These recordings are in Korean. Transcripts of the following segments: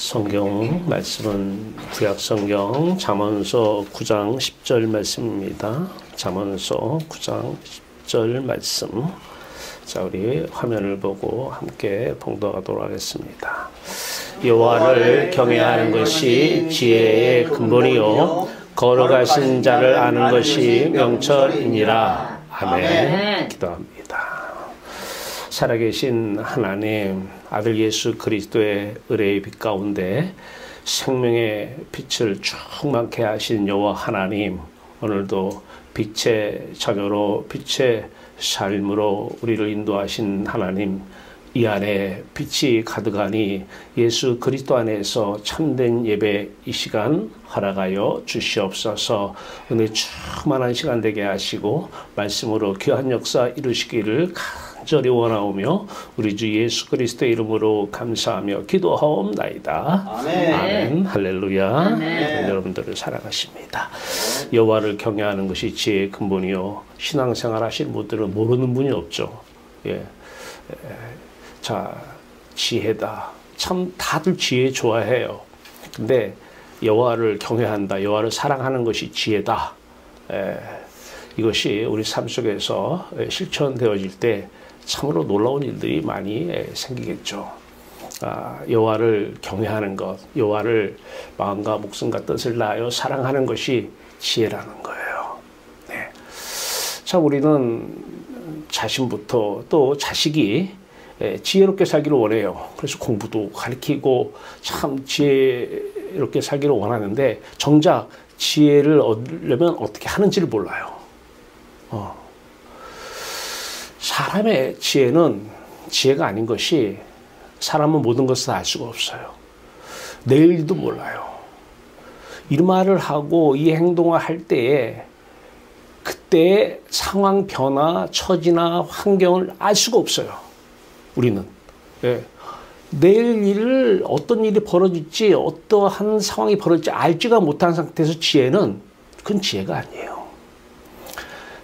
성경 말씀은 구약성경 잠언서 9장 10절 말씀입니다. 잠언서 9장 10절 말씀. 자, 우리 화면을 보고 함께 봉독하도록 하겠습니다. 여호와를 경외하는 것이 지혜의 근본이요 걸어가신 자를 아는 것이 명철이니라. 아멘. 기도합니다. 살아계신 하나님, 아들 예수 그리스도의 의뢰의 빛 가운데 생명의 빛을 충만케 하신 여호와 하나님, 오늘도 빛의 자녀로 빛의 삶으로 우리를 인도하신 하나님, 이 안에 빛이 가득하니 예수 그리스도 안에서 참된 예배 이 시간 허락하여 주시옵소서. 은혜 충만한 시간 되게 하시고 말씀으로 귀한 역사 이루시기를 간절히 원하오며 우리 주 예수 그리스도의 이름으로 감사하며 기도하옵나이다. 아멘. 아멘. 할렐루야. 아멘. 여러분들을 사랑하십니다. 여호와를 경외하는 것이 지혜의 근본이요. 신앙생활 하시는 분들은 모르는 분이 없죠. 예. 자, 지혜다. 참 다들 지혜 좋아해요. 근데 여호와를 경외한다, 여호와를 사랑하는 것이 지혜다. 이것이 우리 삶 속에서 실천되어질 때 참으로 놀라운 일들이 많이 생기겠죠. 여호와를 경외하는 것, 여호와를 마음과 목숨과 뜻을 다하여 사랑하는 것이 지혜라는 거예요. 네. 참 우리는 자신부터 또 자식이 지혜롭게 살기를 원해요. 그래서 공부도 가르치고 참 지혜롭게 살기를 원하는데 정작 지혜를 얻으려면 어떻게 하는지를 몰라요. 사람의 지혜는 지혜가 아닌 것이 사람은 모든 것을 알 수가 없어요. 내일도 몰라요. 이 말을 하고 이 행동을 할 때에 그때의 상황 변화, 처지나 환경을 알 수가 없어요. 우리는. 예. 내일 일을 어떤 일이 벌어질지 어떠한 상황이 벌어질지 알지가 못한 상태에서 지혜는 그건 지혜가 아니에요.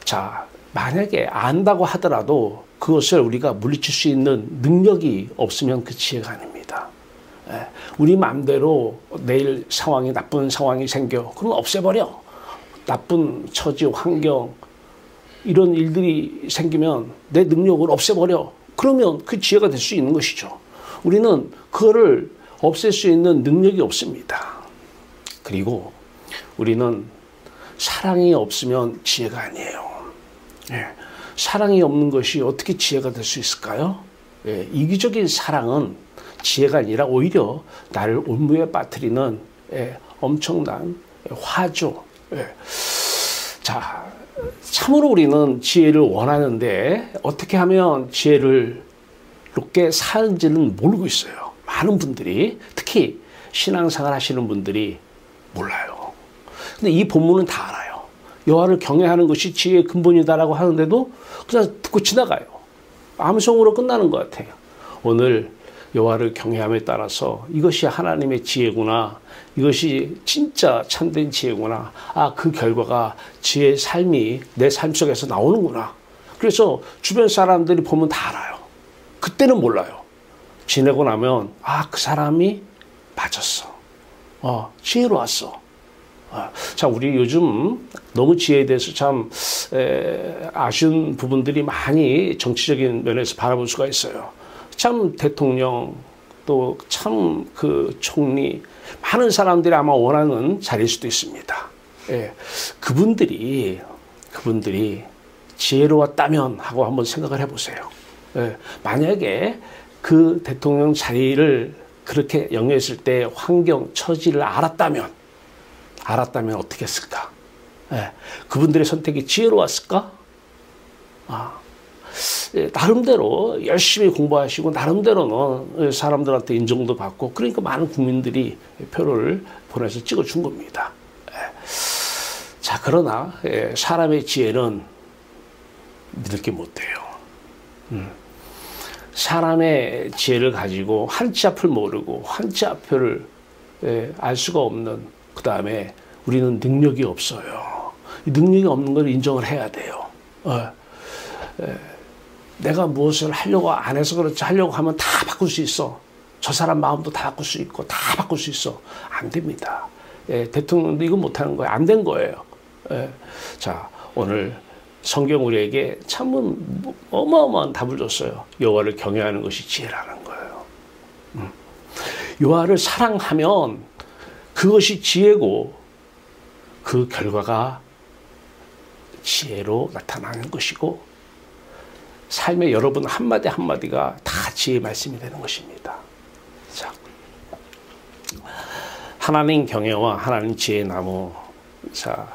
자, 만약에 안다고 하더라도 그것을 우리가 물리칠 수 있는 능력이 없으면 그 지혜가 아닙니다. 예. 우리 마음대로 내일 상황이 나쁜 상황이 생겨. 그럼 없애버려. 나쁜 처지, 환경 이런 일들이 생기면 내 능력을 없애버려. 그러면 그 지혜가 될 수 있는 것이죠. 우리는 그거를 없앨 수 있는 능력이 없습니다. 그리고 우리는 사랑이 없으면 지혜가 아니에요. 예. 사랑이 없는 것이 어떻게 지혜가 될 수 있을까요? 예. 이기적인 사랑은 지혜가 아니라 오히려 나를 올무에 빠뜨리는 엄청난 화죠. 예. 자, 참으로 우리는 지혜를 원하는데 어떻게 하면 지혜를 높게 사는지는 모르고 있어요. 많은 분들이, 특히 신앙생활 하시는 분들이 몰라요. 근데 이 본문은 다 알아요. 여호와를 경외하는 것이 지혜의 근본이다라고 하는데도 그냥 듣고 지나가요. 암송으로 끝나는 것 같아요. 오늘 여호와를 경외함에 따라서 이것이 하나님의 지혜구나, 이것이 진짜 참된 지혜구나, 그 결과가 지혜의 삶이 내 삶 속에서 나오는구나. 그래서 주변 사람들이 보면 다 알아요. 그때는 몰라요. 지내고 나면 그 사람이 맞았어. 지혜로웠어. 자, 우리 요즘 너무 지혜에 대해서 참 아쉬운 부분들이 많이 정치적인 면에서 바라볼 수가 있어요. 참 대통령 또 참 그 총리 많은 사람들이 아마 원하는 자리일 수도 있습니다. 예. 그분들이 지혜로웠다면 하고 한번 생각을 해보세요. 예. 만약에 그 대통령 자리를 그렇게 영위했을 때 환경 처지를 알았다면 어떻게 했을까? 예. 그분들의 선택이 지혜로웠을까? 나름대로 열심히 공부하시고 나름대로는 사람들한테 인정도 받고 그러니까 많은 국민들이 표를 보내서 찍어준 겁니다. 자, 그러나 사람의 지혜는 믿을 게 못 돼요. 사람의 지혜를 가지고 한치 앞을 모르고 한치 앞을 알 수가 없는, 그 다음에 우리는 능력이 없어요. 능력이 없는 걸 인정을 해야 돼요. 내가 무엇을 하려고 안 해서 그렇지 하려고 하면 다 바꿀 수 있어. 저 사람 마음도 다 바꿀 수 있고 다 바꿀 수 있어. 안 됩니다. 예, 대통령도 이거 못하는 거예요. 안 된 거예요. 예. 자, 오늘 성경 우리에게 참 어마어마한 답을 줬어요. 여호와를 경외하는 것이 지혜라는 거예요. 여호와를 사랑하면 그것이 지혜고 그 결과가 지혜로 나타나는 것이고 삶의 여러분 한마디 한마디가 다 지혜의 말씀이 되는 것입니다. 자, 하나님 경외와 하나님 지혜의 나무. 자,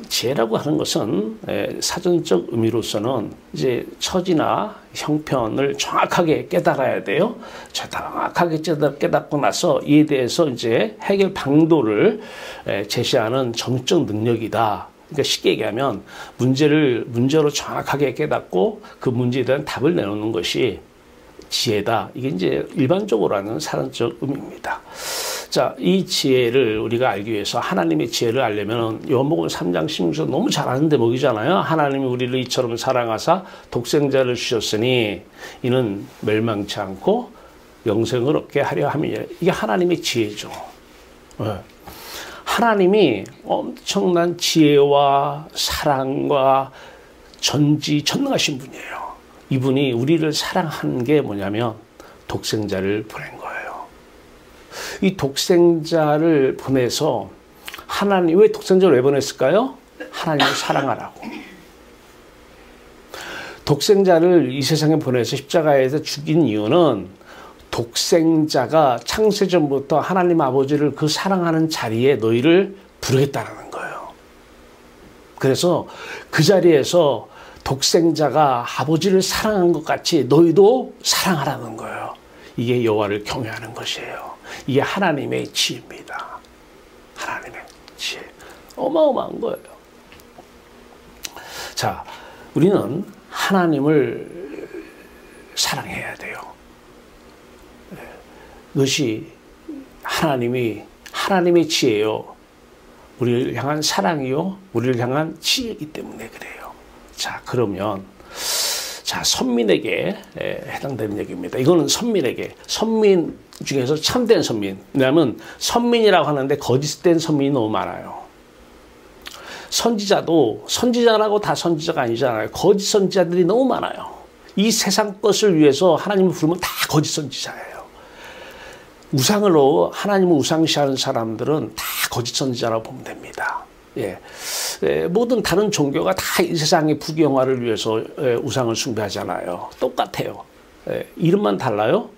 지혜라고 하는 것은 사전적 의미로서는 이제 처지나 형편을 정확하게 깨달아야 돼요. 정확하게 깨닫고 나서 이에 대해서 이제 해결 방도를 제시하는 정적 능력이다. 그러니까 쉽게 얘기하면 문제로 정확하게 깨닫고 그 문제에 대한 답을 내놓는 것이 지혜다. 이게 이제 일반적으로 하는 사전적 의미입니다. 자, 이 지혜를 우리가 알기 위해서 하나님의 지혜를 알려면 요한복음 3장 16절 너무 잘 아는 대목이잖아요. 하나님이 우리를 이처럼 사랑하사 독생자를 주셨으니 이는 멸망치 않고 영생을 얻게 하려 함이니라. 이게 하나님의 지혜죠. 하나님이 엄청난 지혜와 사랑과 전지전능하신 분이에요. 이분이 우리를 사랑한 게 뭐냐면 독생자를 보낸 거예요. 이 독생자를 보내서 하나님, 왜 독생자를 왜 보냈을까요? 하나님을 사랑하라고. 독생자를 이 세상에 보내서 십자가에서 죽인 이유는 독생자가 창세전부터 하나님 아버지를 그 사랑하는 자리에 너희를 부르겠다는 거예요. 그래서 그 자리에서 독생자가 아버지를 사랑한 것 같이 너희도 사랑하라는 거예요. 이게 여호와를 경외하는 것이에요. 이게 하나님의 지혜입니다. 하나님의 지혜. 어마어마한 거예요. 자, 우리는 하나님을 사랑해야 돼요. 그것이 하나님의 지혜요. 우리를 향한 사랑이요. 우리를 향한 지혜이기 때문에 그래요. 자, 그러면 선민에게 해당되는 얘기입니다. 이거는 선민 중에서 참된 선민. 왜냐하면 선민이라고 하는데 거짓된 선민이 너무 많아요. 선지자도 선지자라고 다 선지자가 아니잖아요. 거짓 선지자들이 너무 많아요. 이 세상 것을 위해서 하나님을 부르면 다 거짓 선지자예요. 우상으로 하나님을 우상시하는 사람들은 다 거짓 선지자라고 보면 됩니다. 예. 모든 다른 종교가 다 이 세상의 부귀영화를 위해서 우상을 숭배하잖아요. 똑같아요. 이름만 달라요.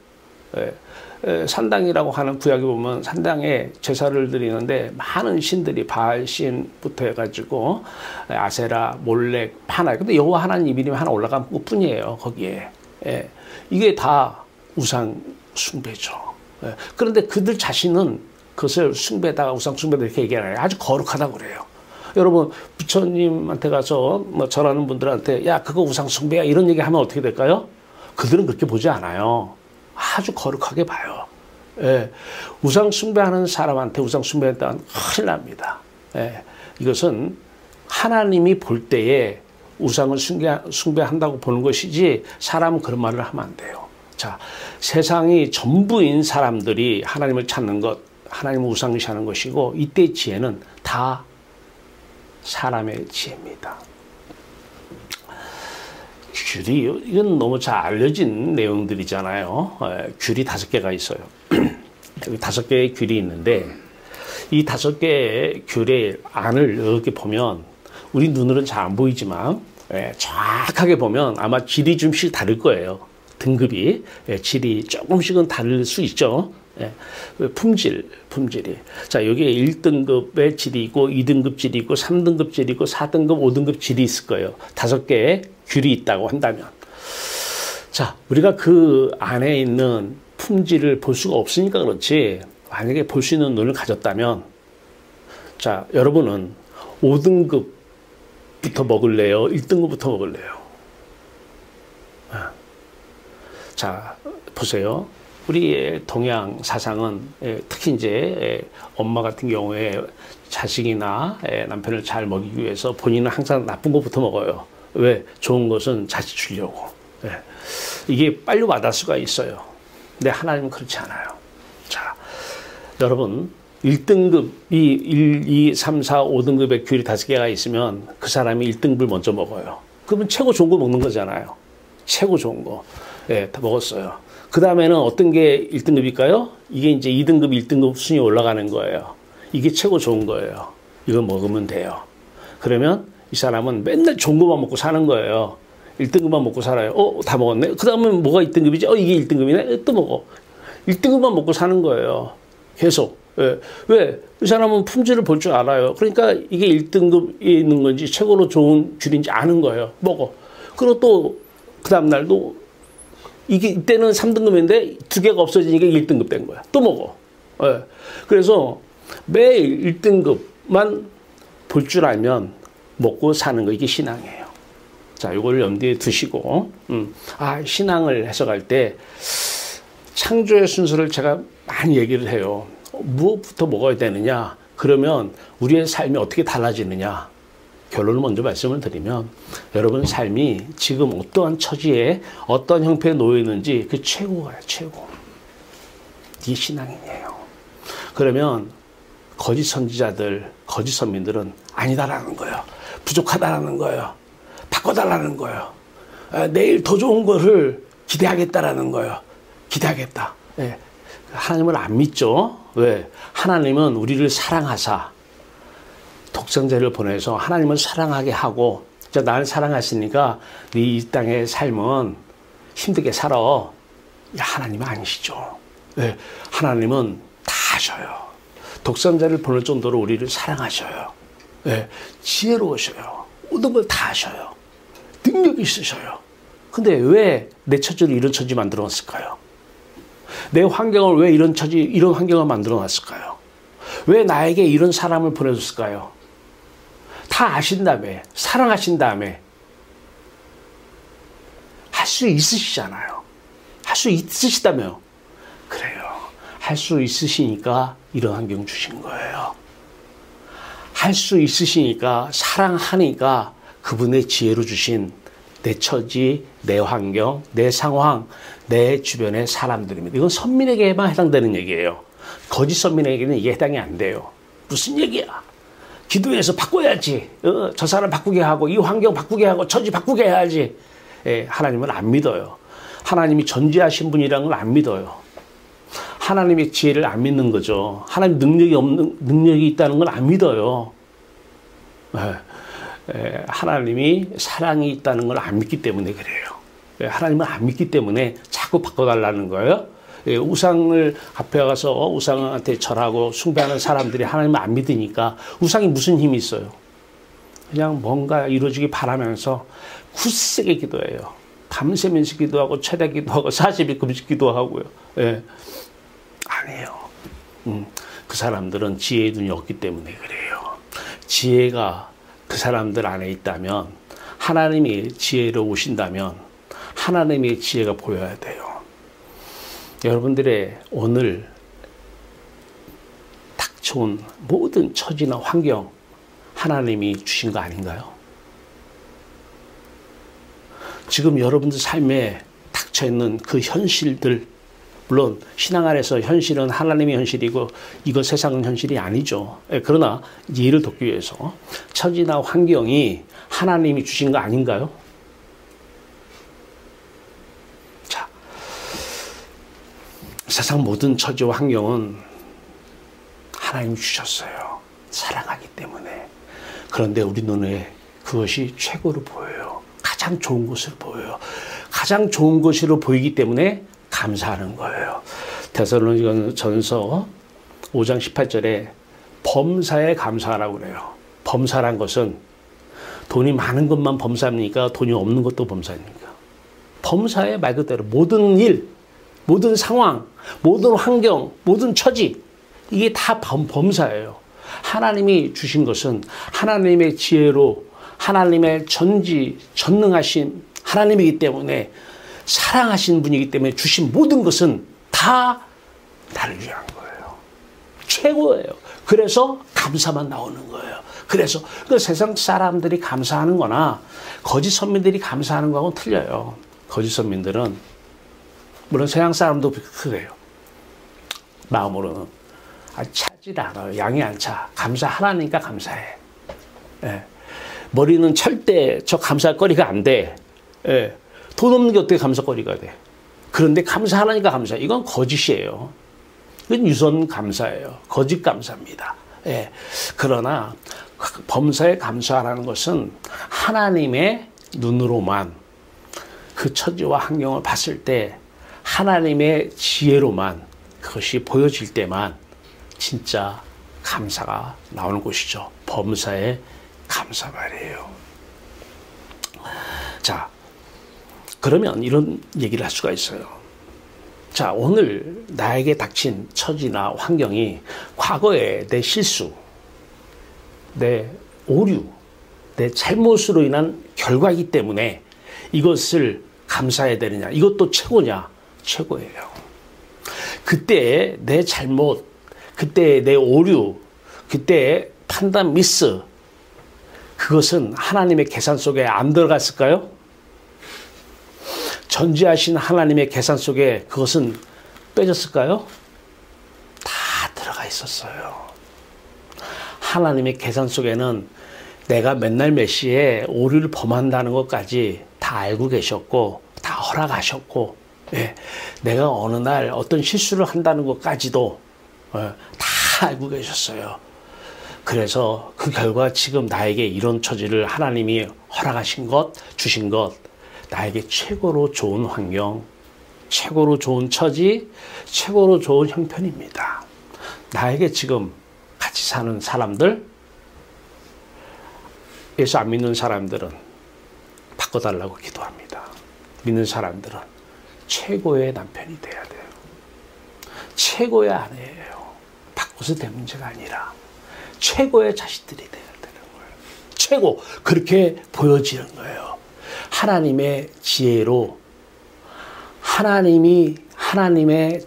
산당이라고 하는 구약에 보면 산당에 제사를 드리는데 많은 신들이 바알신부터 해가지고 아세라, 몰렉, 하나. 근데 여호와 하나님 이름이 하나 올라간 것뿐이에요. 거기에. 이게 다 우상 숭배죠. 그런데 그들 자신은 그것을 숭배다가 우상 숭배다 이렇게 얘기하는 거예요. 아주 거룩하다고 그래요. 여러분 부처님한테 가서 절하는 분들한테 야 그거 우상 숭배야 이런 얘기 하면 어떻게 될까요? 그들은 그렇게 보지 않아요. 아주 거룩하게 봐요. 우상 숭배하는 사람한테 우상 숭배했다면 큰일 납니다. 이것은 하나님이 볼 때에 우상을 숭배한다고 보는 것이지 사람은 그런 말을 하면 안 돼요. 자, 세상이 전부인 사람들이 하나님을 찾는 것, 하나님을 우상시하는 것이고 이때 지혜는 다 사람의 지혜입니다. 귤이 이건 너무 잘 알려진 내용들이잖아요. 귤이 5개가 있어요. 여기 5개의 귤이 있는데 이 5개의 귤의 안을 이렇게 보면 우리 눈으로는 잘 안 보이지만 정확하게 보면 아마 질이 좀씩 다를 거예요. 등급이 질이 조금씩은 다를 수 있죠. 품질이. 자, 여기에 1등급의 질이 있고 2등급 질이 있고 3등급 질이 있고 4등급, 5등급 질이 있을 거예요. 5개의 귤이 있다고 한다면. 자, 우리가 그 안에 있는 품질을 볼 수가 없으니까 그렇지 만약에 볼 수 있는 눈을 가졌다면 자, 여러분은 5등급부터 먹을래요? 1등급부터 먹을래요? 자, 보세요. 우리의 동양 사상은 특히 이제 엄마 같은 경우에 자식이나 남편을 잘 먹이기 위해서 본인은 항상 나쁜 것부터 먹어요. 왜? 좋은 것은 자식 주려고. 이게 빨리 와닿을 수가 있어요. 근데 하나님은 그렇지 않아요. 자, 여러분 1등급이 1, 2, 3, 4, 5등급의 귤이 5개가 있으면 그 사람이 1등급을 먼저 먹어요. 그러면 최고 좋은 거 먹는 거잖아요. 최고 좋은 거. 예, 다 먹었어요. 그 다음에는 어떤 게 1등급일까요? 이게 이제 2등급, 1등급 순위 올라가는 거예요. 이게 최고 좋은 거예요. 이거 먹으면 돼요. 그러면 이 사람은 맨날 좋은 것만 먹고 사는 거예요. 1등급만 먹고 살아요. 다 먹었네. 그 다음에 뭐가 2등급이지? 이게 1등급이네. 또 먹어. 1등급만 먹고 사는 거예요. 계속. 왜? 왜? 이 사람은 품질을 볼 줄 알아요. 그러니까 이게 1등급에 있는 건지 최고로 좋은 귤인지 아는 거예요. 먹어. 그리고 또 그 다음날도 이게 이때는 3등급인데 2개가 없어지니까 1등급 된 거야. 또 먹어. 예. 그래서 매일 1등급만 볼 줄 알면 먹고 사는 거, 이게 신앙이에요. 자, 이걸 염두에 두시고, 신앙을 해석할 때 창조의 순서를 제가 많이 얘기를 해요. 무엇부터 먹어야 되느냐? 그러면 우리의 삶이 어떻게 달라지느냐? 결론을 먼저 말씀을 드리면, 여러분 삶이 지금 어떠한 처지에 어떤 형태에 놓여 있는지 그 최고가요, 최고. 이게 신앙이에요. 그러면 거짓 선지자들, 거짓 선민들은 아니다라는 거예요. 부족하다라는 거예요. 바꿔달라는 거예요. 내일 더 좋은 거를 기대하겠다라는 거예요. 기대하겠다. 네. 하나님을 안 믿죠. 왜? 하나님은 우리를 사랑하사 독생자를 보내서 하나님을 사랑하게 하고, 나를 사랑하시니까 네 이 땅의 삶은 힘들게 살아. 하나님은 아니시죠. 네. 하나님은 다 하셔요. 독생자를 보낼 정도로 우리를 사랑하셔요. 네. 지혜로우셔요. 모든 걸 다 하셔요. 능력이 있으셔요. 근데 왜 내 처지를 이런 처지 만들어 놨을까요? 내 환경을 왜 이런 환경을 만들어 놨을까요? 왜 나에게 이런 사람을 보내줬을까요? 다 아신 다음에, 사랑하신 다음에 할 수 있으시잖아요. 할 수 있으시다며요. 그래요. 할 수 있으시니까 이런 환경 주신 거예요. 할 수 있으시니까, 사랑하니까 그분의 지혜로 주신 내 처지, 내 환경, 내 상황, 내 주변의 사람들입니다. 이건 선민에게만 해당되는 얘기예요. 거짓 선민에게는 이게 해당이 안 돼요. 무슨 얘기야? 기도해서 바꿔야지. 저 사람 바꾸게 하고, 이 환경 바꾸게 하고, 처지 바꾸게 해야지. 하나님은 안 믿어요. 하나님이 전지하신 분이라는 걸 안 믿어요. 하나님의 지혜를 안 믿는 거죠. 하나님 능력이 있다는 걸 안 믿어요. 하나님이 사랑이 있다는 걸 안 믿기 때문에 그래요. 하나님을 안 믿기 때문에 자꾸 바꿔달라는 거예요. 우상을 앞에 가서 우상한테 절하고 숭배하는 사람들이 하나님을 안 믿으니까 우상이 무슨 힘이 있어요? 그냥 뭔가 이루어지기 바라면서 굳세게 기도해요. 밤새면서 기도하고 최대 기도하고 40일 금식 기도하고요. 아니에요. 그 사람들은 지혜의 눈이 없기 때문에 그래요. 지혜가 그 사람들 안에 있다면, 하나님이 지혜로 오신다면 하나님의 지혜가 보여야 돼요. 여러분들의 오늘 닥쳐온 모든 처지나 환경 하나님이 주신 거 아닌가요? 지금 여러분들 삶에 닥쳐있는 그 현실들, 물론 신앙 안에서 현실은 하나님의 현실이고 이건 세상은 현실이 아니죠. 그러나 이해를 돕기 위해서 처지나 환경이 하나님이 주신 거 아닌가요? 자, 세상 모든 처지와 환경은 하나님이 주셨어요. 사랑하기 때문에. 그런데 우리 눈에 그것이 최고로 보여요. 가장 좋은 것으로 보여요. 가장 좋은 것으로 보이기 때문에 감사하는 거예요. 데살로니가전서 5장 18절에 범사에 감사하라고 그래요. 범사란 것은 돈이 많은 것만 범사입니까? 돈이 없는 것도 범사입니까? 범사에 말 그대로 모든 일, 모든 상황, 모든 환경, 모든 처지, 이게 다 범사예요. 하나님이 주신 것은 하나님의 지혜로, 하나님의 전능하신 하나님이기 때문에, 사랑하신 분이기 때문에 주신 모든 것은 다 나를 위한 거예요. 최고예요. 그래서 감사만 나오는 거예요. 그래서 그 세상 사람들이 감사하는 거나 거짓 선민들이 감사하는 거하고는 틀려요. 거짓 선민들은 물론 서양 사람도 그래요. 마음으로는. 차질 않아요. 양이 안 차. 감사하라니까 감사해. 예. 머리는 절대 저 감사할 거리가 안 돼. 예. 돈 없는 게 어떻게 감사거리가 돼. 그런데 감사하라니까 감사해. 이건 거짓이에요. 이건 유선 감사예요. 거짓 감사입니다. 예. 그러나 범사에 감사하라는 것은 하나님의 눈으로만 그 처지와 환경을 봤을 때 하나님의 지혜로만 그것이 보여질 때만 진짜 감사가 나오는 것이죠. 범사에 감사 말이에요. 자, 그러면 이런 얘기를 할 수가 있어요. 자, 오늘 나에게 닥친 처지나 환경이 과거에 내 실수, 내 오류, 내 잘못으로 인한 결과이기 때문에 이것을 감사해야 되느냐? 이것도 최고냐? 최고예요. 그때 내 잘못, 그때 내 오류, 그때 판단 미스, 그것은 하나님의 계산 속에 안 들어갔을까요? 전지하신 하나님의 계산 속에 그것은 빼졌을까요? 다 들어가 있었어요. 하나님의 계산 속에는 내가 맨날 몇 시에 오류를 범한다는 것까지 다 알고 계셨고 다 허락하셨고, 예, 내가 어느 날 어떤 실수를 한다는 것까지도 다 알고 계셨어요. 그래서 그 결과 지금 나에게 이런 처지를 하나님이 허락하신 것, 주신 것, 나에게 최고로 좋은 환경, 최고로 좋은 처지, 최고로 좋은 형편입니다. 나에게 지금 같이 사는 사람들, 예수 안 믿는 사람들은 바꿔달라고 기도합니다. 믿는 사람들은 최고의 남편이 돼야 돼요. 최고의 아내예요. 바꿔서 될 문제가 아니라 최고의 자식들이 돼야 되는 거예요. 최고, 그렇게 보여지는 거예요. 하나님의 지혜로 하나님의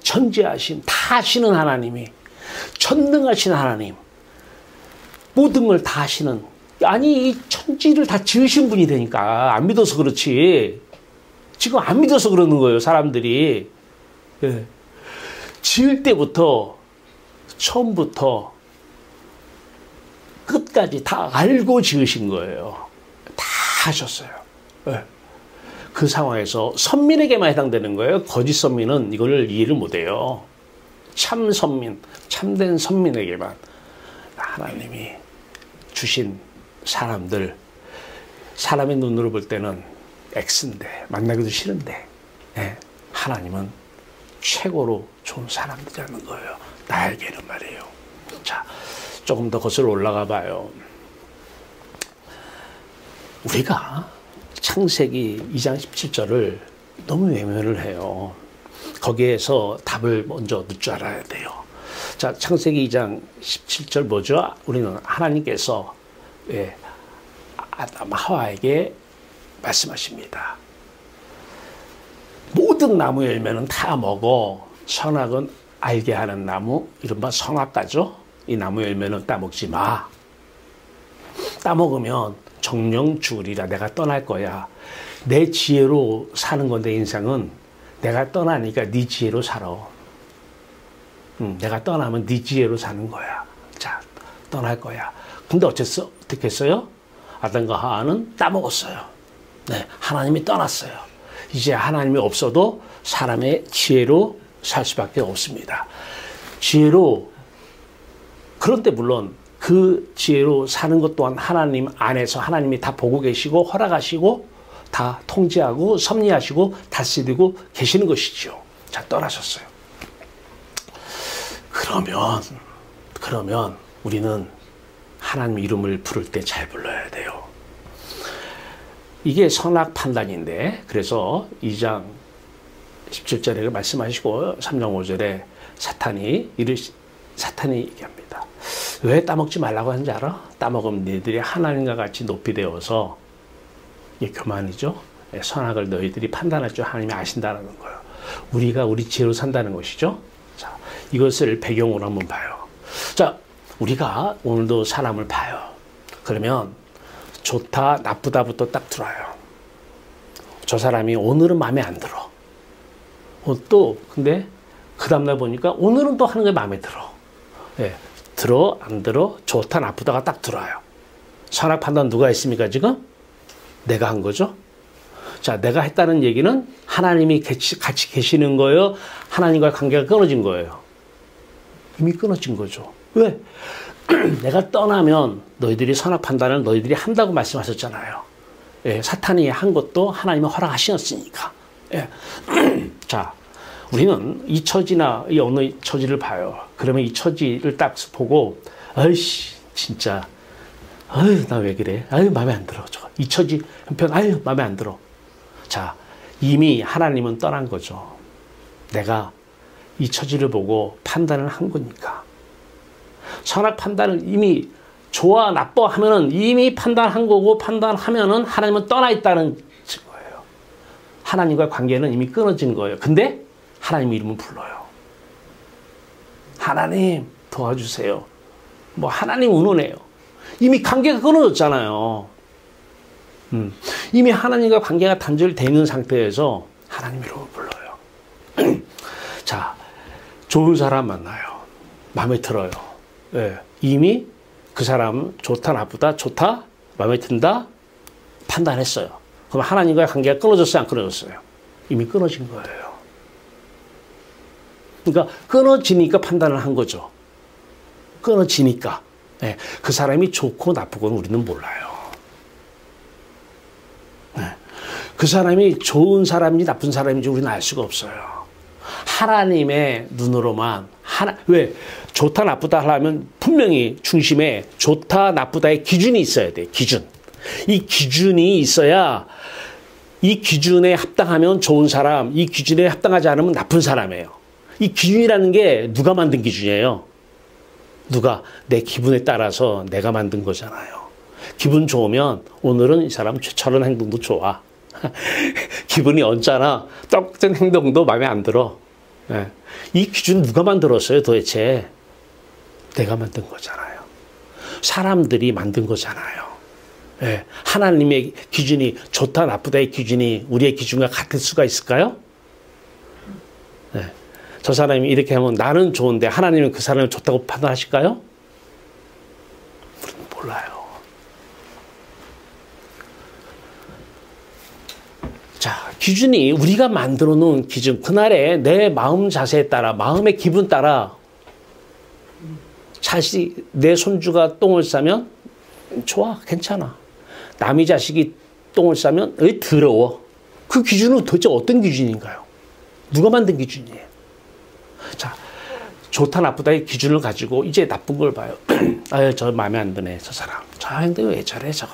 전지하신, 다 하시는 하나님이, 전능하신 하나님, 모든 걸 다 하시는, 아니 이 천지를 다 지으신 분이 되니까 안 믿어서 그렇지. 지금 안 믿어서 그러는 거예요, 사람들이. 예. 지을 때부터 처음부터 끝까지 다 알고 지으신 거예요. 다 하셨어요. 예. 그 상황에서 선민에게만 해당되는 거예요. 거짓 선민은 이걸 이해를 못해요. 참 선민, 참된 선민에게만 하나님이 주신 사람들, 사람의 눈으로 볼 때는 X인데, 만나기도 싫은데, 예, 하나님은 최고로 좋은 사람들이라는 거예요. 나에게는 말이에요. 자, 조금 더 거슬러 올라가 봐요. 우리가 창세기 2장 17절을 너무 외면을 해요. 거기에서 답을 먼저 넣을 줄 알아야 돼요. 자, 창세기 2장 17절 뭐죠? 우리는 하나님께서, 예, 아담 하와에게 말씀하십니다. 모든 나무 열매는 다 먹어. 선악은 알게 하는 나무, 이른바 선악과죠. 이 나무 열매는 따먹지 마. 따먹으면 정령 죽으리라. 내가 떠날 거야. 내 지혜로 사는 건데, 인생은 내가 떠나니까 네 지혜로 살아. 내가 떠나면 네 지혜로 사는 거야. 자, 떠날 거야. 근데 어떻게 했어요? 아담과 하와는 따먹었어요. 네, 하나님이 떠났어요. 이제 하나님이 없어도 사람의 지혜로 살 수밖에 없습니다. 지혜로, 그런데 물론 그 지혜로 사는 것 또한 하나님 안에서 하나님이 다 보고 계시고 허락하시고 다 통제하고 섭리하시고 다스리고 계시는 것이죠. 자, 떠나셨어요. 그러면 우리는 하나님 이름을 부를 때 잘 불러야 돼요. 이게 선악 판단인데, 그래서 2장 17절에 말씀하시고 3장 5절에 사탄이 얘기합니다. 왜 따먹지 말라고 하는지 알아? 따먹으면 너희들이 하나님과 같이 높이 되어서, 이게 교만이죠. 선악을 너희들이 판단할 줄 하나님이 아신다는 거예요. 우리가 우리 지혜로 산다는 것이죠. 자, 이것을 배경으로 한번 봐요. 자, 우리가 오늘도 사람을 봐요. 그러면 좋다, 나쁘다부터 딱 들어요. 저 사람이 오늘은 마음에 안 들어. 또 근데 그 다음날 보니까 오늘은 또 하는 게 마음에 들어. 예, 들어 안 들어 좋다 나쁘다가 딱 들어와요. 선악 판단 누가 했습니까 지금? 내가 한 거죠. 자, 내가 했다는 얘기는 하나님이 같이 계시는 거예요? 하나님과의 관계가 끊어진 거예요? 이미 끊어진 거죠. 왜? 내가 떠나면 너희들이 선악 판단을 너희들이 한다고 말씀하셨잖아요. 예, 사탄이 한 것도 하나님이 허락하셨으니까. 예. 자, 우리는 이 처지나 이 어느 처지를 봐요. 그러면 이 처지를 딱 보고, 아이씨, 진짜, 아유, 나 왜 그래? 아유, 마음에 안 들어. 저거. 이 처지 한편, 아유, 마음에 안 들어. 자, 이미 하나님은 떠난 거죠. 내가 이 처지를 보고 판단을 한 거니까. 선악 판단을 이미 좋아, 나빠 하면은 이미 판단한 거고, 판단하면은 하나님은 떠나 있다는 거예요. 하나님과 관계는 이미 끊어진 거예요. 근데 하나님 이름을 불러요. 하나님 도와주세요. 뭐 하나님 운운해요. 이미 관계가 끊어졌잖아요. 이미 하나님과 관계가 단절되어 있는 상태에서 하나님 이름을 불러요. 자, 좋은 사람 만나요. 마음에 들어요. 예, 이미 그 사람 좋다 나쁘다 좋다 마음에 든다 판단했어요. 그럼 하나님과의 관계가 끊어졌어요 안 끊어졌어요? 이미 끊어진 거예요. 그러니까 끊어지니까 판단을 한 거죠. 끊어지니까. 예, 그 사람이 좋고 나쁘고는 우리는 몰라요. 예, 그 사람이 좋은 사람인지 나쁜 사람인지 우리는 알 수가 없어요. 하나님의 눈으로만 왜 좋다 나쁘다 하려면 분명히 중심에 좋다 나쁘다의 기준이 있어야 돼. 기준. 이 기준이 있어야 이 기준에 합당하면 좋은 사람, 이 기준에 합당하지 않으면 나쁜 사람이에요. 이 기준이라는 게 누가 만든 기준이에요? 누가? 내 기분에 따라서 내가 만든 거잖아요. 기분 좋으면 오늘은 이 사람 저런 행동도 좋아. 기분이 언짢아. 똑같은 행동도 마음에 안 들어. 예. 이 기준 누가 만들었어요 도대체? 내가 만든 거잖아요. 사람들이 만든 거잖아요. 예. 하나님의 기준이 좋다 나쁘다의 기준이 우리의 기준과 같을 수가 있을까요? 예. 저 사람이 이렇게 하면 나는 좋은데 하나님은 그 사람을 좋다고 판단하실까요? 우리는 몰라요. 자, 기준이 우리가 만들어 놓은 기준, 그날의 내 마음 자세에 따라, 마음의 기분 따라 내 손주가 똥을 싸면 좋아, 괜찮아. 남의 자식이 똥을 싸면 더러워. 그 기준은 도대체 어떤 기준인가요? 누가 만든 기준이에요? 자, 좋다 나쁘다의 기준을 가지고 이제 나쁜 걸 봐요. 아유, 저 마음에 안 드네, 저 사람. 저 행동이 왜 저래, 저거.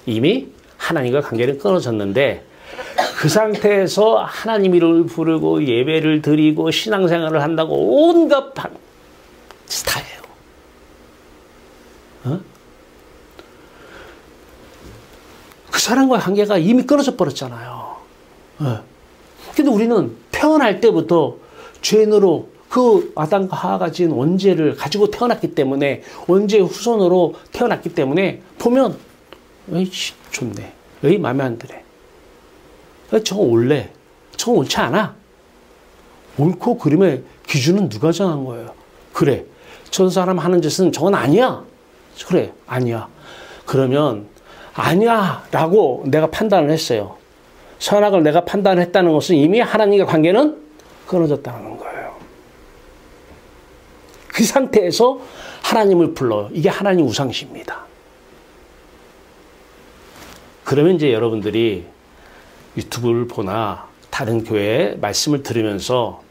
이미 하나님과 관계는 끊어졌는데 그 상태에서 하나님 이름을 부르고 예배를 드리고 신앙생활을 한다고 온갖 스타예요. 어? 그 사람과의 관계가 이미 끊어져 버렸잖아요. 어. 근데 우리는 태어날 때부터 죄인으로 그 아담과 하와가 지은 원죄를 가지고 태어났기 때문에 원죄의 후손으로 태어났기 때문에 보면 에이 좋네. 에이 마음에 안 드네. 저거 옳래. 저거 옳지 않아. 옳고 그름의 기준은 누가 정한 거예요? 그래. 저 사람 하는 짓은 저건 아니야. 그래. 아니야. 그러면 아니야 라고 내가 판단을 했어요. 선악을 내가 판단했다는 것은 이미 하나님과 관계는 끊어졌다는 거예요. 그 상태에서 하나님을 불러요. 이게 하나님 우상시입니다. 그러면 이제 여러분들이 유튜브를 보나 다른 교회 말씀을 들으면서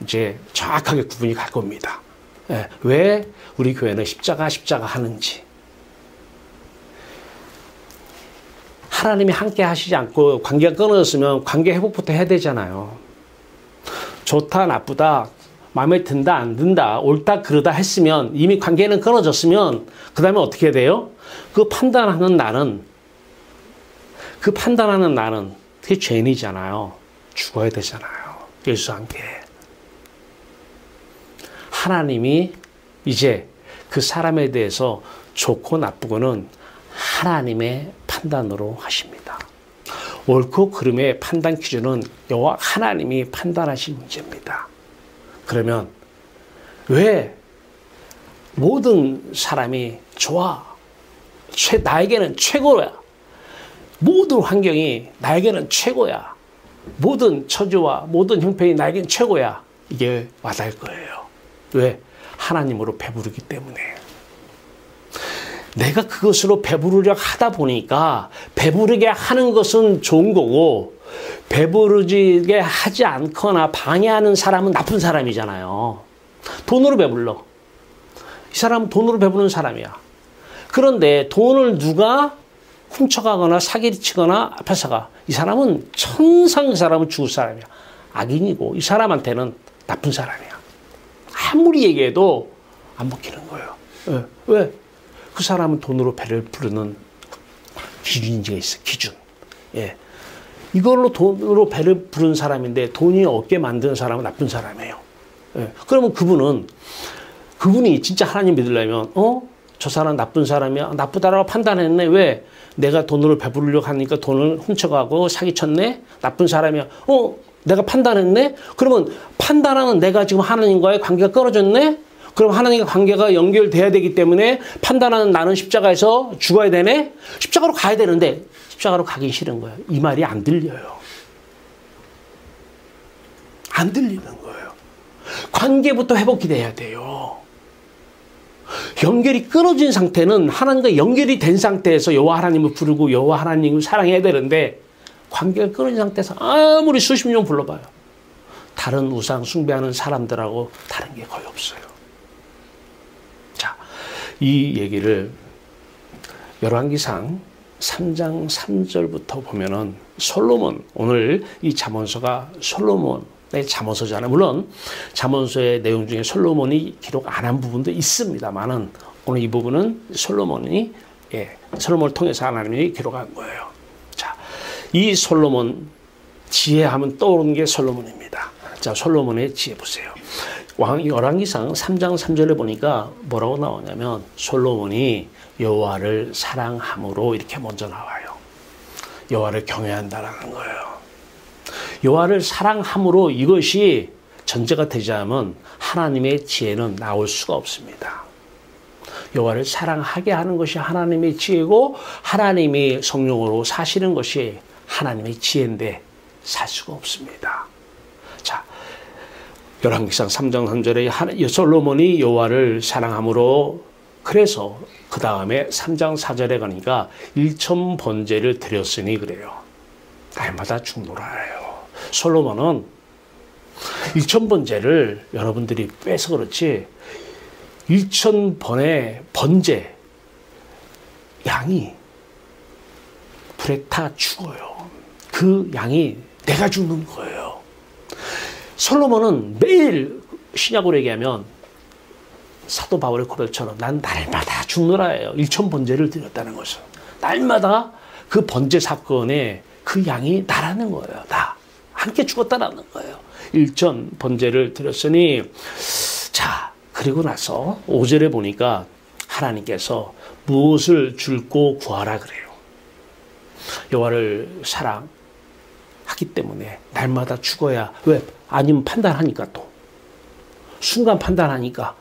이제 정확하게 구분이 갈 겁니다. 예, 왜 우리 교회는 십자가 하는지. 하나님이 함께 하시지 않고 관계가 끊어졌으면 관계 회복부터 해야 되잖아요. 좋다 나쁘다 마음에 든다 안 든다 옳다 그르다 했으면 이미 관계는 끊어졌으면 그 다음에 어떻게 돼요? 그 판단하는 나는 그게 죄인이잖아요. 죽어야 되잖아요. 예수와 함께. 하나님이 이제 그 사람에 대해서 좋고 나쁘고는 하나님의 판단으로 하십니다. 옳고 그름의 판단 기준은 여호와 하나님이 판단하신 문제입니다. 그러면 왜 모든 사람이 좋아? 나에게는 최고야. 모든 환경이 나에게는 최고야. 모든 처지와 모든 형편이 나에게는 최고야. 이게 와닿을 거예요. 왜? 하나님으로 배부르기 때문에. 내가 그것으로 배부르려 하다 보니까 배부르게 하는 것은 좋은 거고 배부르게 하지 않거나 방해하는 사람은 나쁜 사람이잖아요. 돈으로 배불러. 이 사람은 돈으로 배부른 사람이야. 그런데 돈을 누가 훔쳐가거나 사기를 치거나 뺏어가. 이 사람은 천상 그 사람은 죽을 사람이야. 악인이고 이 사람한테는 나쁜 사람이야. 아무리 얘기해도 안 먹히는 거예요. 왜? 그 사람은 돈으로 배를 부르는 기준이 있어. 기준. 예. 이걸로 돈으로 배를 부르는 사람인데 돈이 없게 만드는 사람은 나쁜 사람이에요. 예. 그러면 그분이 진짜 하나님 믿으려면 저 사람 나쁜 사람이야. 나쁘다라고 판단했네. 왜? 내가 돈으로 배부르려고 하니까 돈을 훔쳐가고 사기쳤네. 나쁜 사람이야. 내가 판단했네. 그러면 판단하는 내가 지금 하나님과의 관계가 끊어졌네. 그럼 하나님과 관계가 연결돼야 되기 때문에 판단하는 나는 십자가에서 죽어야 되네. 십자가로 가야 되는데 십자가로 가기 싫은 거예요. 이 말이 안 들려요. 안 들리는 거예요. 관계부터 회복이 돼야 돼요. 연결이 끊어진 상태는 하나님과 연결이 된 상태에서 여호와 하나님을 부르고 여호와 하나님을 사랑해야 되는데 관계가 끊어진 상태에서 아무리 수십 년 불러봐요. 다른 우상 숭배하는 사람들하고 다른 게 거의 없어요. 자, 이 얘기를 열왕기상 3장 3절부터 보면은 솔로몬, 오늘 이 잠언서가 솔로몬의 잠언서잖아요. 물론 잠언서의 내용 중에 솔로몬이 기록 안 한 부분도 있습니다만은 오늘 이 부분은 솔로몬을 통해서 하나님이 기록한 거예요. 자, 이 솔로몬 지혜하면 떠오르는 게 솔로몬입니다. 자, 솔로몬의 지혜 보세요. 열왕기상 3장 3절에 보니까 뭐라고 나오냐면 솔로몬이 여호와를 사랑함으로 이렇게 먼저 나와요. 여호와를 경외한다라는 거예요. 여호와를 사랑함으로 이것이 전제가 되지 않으면 하나님의 지혜는 나올 수가 없습니다. 여호와를 사랑하게 하는 것이 하나님의 지혜고 하나님이 성령으로 사시는 것이 하나님의 지혜인데 살 수가 없습니다. 자, 열왕기상 3장 3절에 솔로몬이 여호와를 사랑함으로 그래서 그 다음에 3장 4절에 가니까 1천 번제를 드렸으니 그래요. 날마다 죽노라요. 솔로몬은 1천 번제를 여러분들이 빼서 그렇지 1천 번의 번제 양이 불에 타 죽어요. 그 양이 내가 죽는 거예요. 솔로몬은 매일 신약으로 얘기하면 사도 바울의 고백처럼 난 날마다 죽노라예요. 1천 번제를 드렸다는 것은 날마다 그 번제 사건에 그 양이 나라는 거예요. 나 함께 죽었다라는 거예요. 1천 번제를 드렸으니 자, 그리고 나서 5절에 보니까 하나님께서 무엇을 줄고 구하라 그래요. 여호와를 사랑하기 때문에 날마다 죽어야 왜? 아니면 판단하니까 또 순간 판단하니까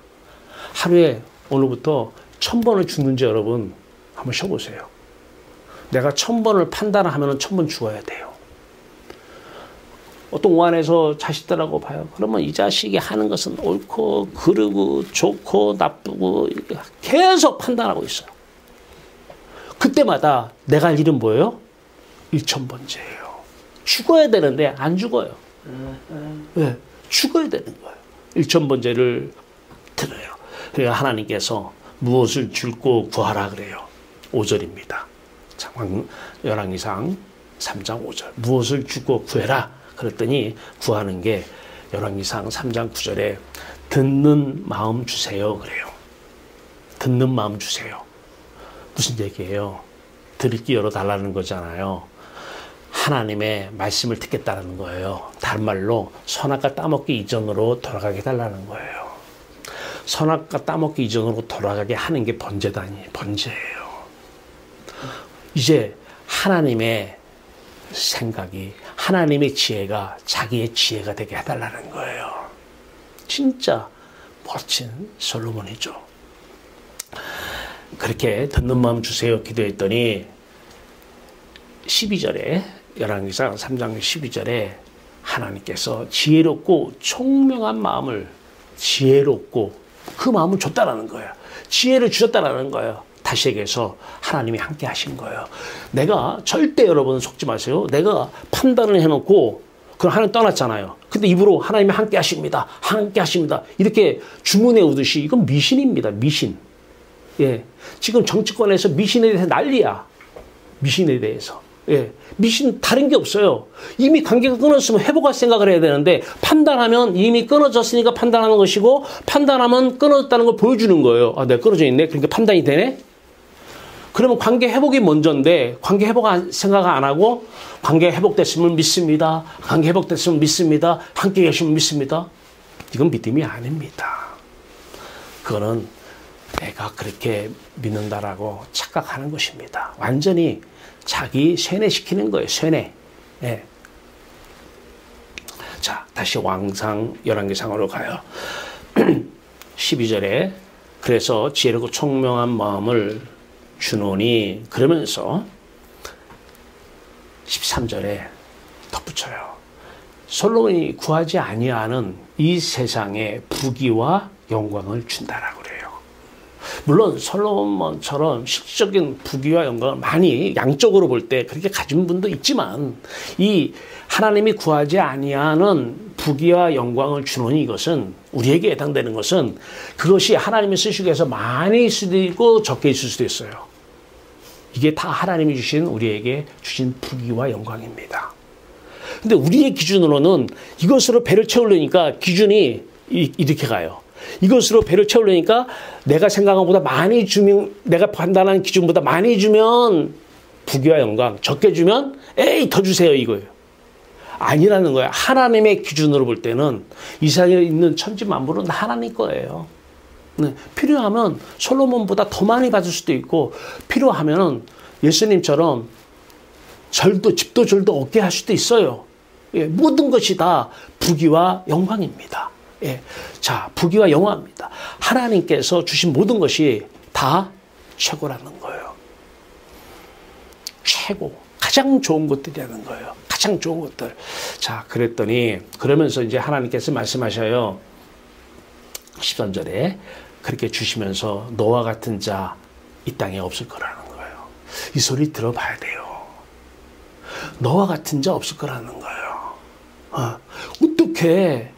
하루에 오늘부터 1000번을 죽는지 여러분 한번 쉬어보세요. 내가 1000번을 판단을 하면 1000번 죽어야 돼요. 어떤 오한에서 자식들하고 봐요. 그러면 이 자식이 하는 것은 옳고 그르고 좋고 나쁘고 계속 판단하고 있어요. 그때마다 내가 할 일은 뭐예요? 1000번째예요. 죽어야 되는데 안 죽어요. 왜? 죽어야 되는 거예요. 1000번째를 들어요. 그러니까 하나님께서 무엇을 줄고 구하라 그래요. 5절입니다. 열왕기상 3장 5절. 무엇을 주고 구해라. 그랬더니 구하는 게 열왕기상 3장 9절에 듣는 마음 주세요. 그래요. 듣는 마음 주세요. 무슨 얘기예요? 들을 귀 열어달라는 거잖아요. 하나님의 말씀을 듣겠다는 거예요. 다른 말로 선악과 따먹기 이전으로 돌아가게 해달라는 거예요. 선악과 따먹기 이전으로 돌아가게 하는 게 번제다. 번제예요. 이제 하나님의 생각이 하나님의 지혜가 자기의 지혜가 되게 해달라는 거예요. 진짜 멋진 솔로몬이죠. 그렇게 듣는 마음 주세요 기도했더니 12절에 열왕기상 3장 12절에 하나님께서 지혜롭고 총명한 마음을 지혜롭고 그 마음을 줬다라는 거예요. 지혜를 주셨다라는 거예요. 다시 얘기해서 하나님이 함께 하신 거예요. 내가 절대 여러분 속지 마세요. 내가 판단을 해놓고 그럼 하나님 떠났잖아요. 근데 입으로 하나님이 함께 하십니다. 함께 하십니다. 이렇게 주문해 오듯이 이건 미신입니다. 미신. 예. 지금 정치권에서 미신에 대해서 난리야. 미신에 대해서. 예. 미신 다른 게 없어요. 이미 관계가 끊어졌으면 회복할 생각을 해야 되는데 판단하면 이미 끊어졌으니까 판단하는 것이고 판단하면 끊어졌다는 걸 보여주는 거예요. 아, 내가 끊어져 있네. 그러니까 판단이 되네. 그러면 관계 회복이 먼저인데 관계 회복 생각 안 하고 관계 회복됐으면 믿습니다. 관계 회복됐으면 믿습니다. 함께 계시면 믿습니다. 이건 믿음이 아닙니다. 그거는 내가 그렇게 믿는다라고 착각하는 것입니다. 완전히 자기 쇠뇌시키는 거예요. 쇠뇌. 예. 자, 다시 왕상 열왕기상으로 가요. 12절에 그래서 지혜롭고 총명한 마음을 주노니 그러면서 13절에 덧붙여요. 솔로몬이 구하지 아니하는 이 세상에 부귀와 영광을 준다라고 그래요. 물론 솔로몬처럼 실질적인 부귀와 영광을 많이 양적으로 볼 때 그렇게 가진 분도 있지만 이 하나님이 구하지 아니하는 부귀와 영광을 주노니 이것은 우리에게 해당되는 것은 그것이 하나님이 쓰시기 위해서 많이 있을 수도 있고 적게 있을 수도 있어요. 이게 다 하나님이 주신 우리에게 주신 부귀와 영광입니다. 근데 우리의 기준으로는 이것으로 배를 채우려니까 기준이 이렇게 가요. 이것으로 배를 채우려니까 내가 생각한 것보다 많이 주면, 내가 판단하는 기준보다 많이 주면 부귀와 영광, 적게 주면 에이 더 주세요 이거예요. 아니라는 거예요. 하나님의 기준으로 볼 때는 이 세상에 있는 천지 만물은 하나님 거예요. 네, 필요하면 솔로몬보다 더 많이 받을 수도 있고 필요하면 예수님처럼 절도 집도 절도 얻게 할 수도 있어요. 예, 모든 것이 다 부귀와 영광입니다. 예, 자, 부귀와 영광입니다. 하나님께서 주신 모든 것이 다 최고라는 거예요. 최고, 가장 좋은 것들이라는 거예요. 가장 좋은 것들. 자, 그랬더니 그러면서 이제 하나님께서 말씀하셔요. 13절에 그렇게 주시면서 너와 같은 자 이 땅에 없을 거라는 거예요. 이 소리 들어봐야 돼요. 너와 같은 자 없을 거라는 거예요. 어떻게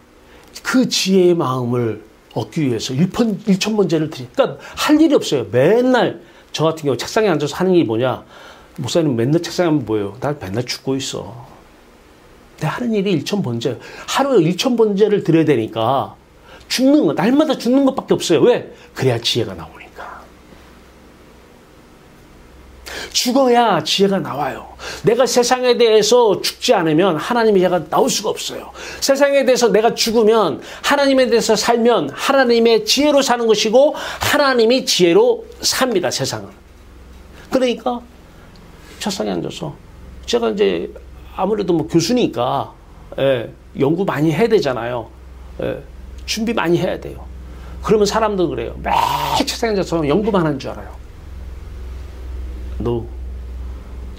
그 지혜의 마음을 얻기 위해서 일천번제를 드리니까 할 일이 없어요. 맨날 저 같은 경우 책상에 앉아서 하는 일이 뭐냐. 목사님 맨날 책상에 하면 뭐예요? 나 맨날 죽고 있어. 내 하는 일이 일천번제. 하루에 일천번제를 드려야 되니까 죽는 거, 날마다 죽는 것밖에 없어요. 왜? 그래야 지혜가 나오니까. 죽어야 지혜가 나와요. 내가 세상에 대해서 죽지 않으면 하나님의 지혜가 나올 수가 없어요. 세상에 대해서 내가 죽으면 하나님에 대해서 살면 하나님의 지혜로 사는 것이고 하나님이 지혜로 삽니다. 세상은. 그러니까 책상에 앉아서 제가 이제 아무래도 뭐 교수니까 연구 많이 해야 되잖아요. 준비 많이 해야 돼요. 그러면 사람도 그래요. 매일 책상에 앉아서 연구만 하는 줄 알아요. No.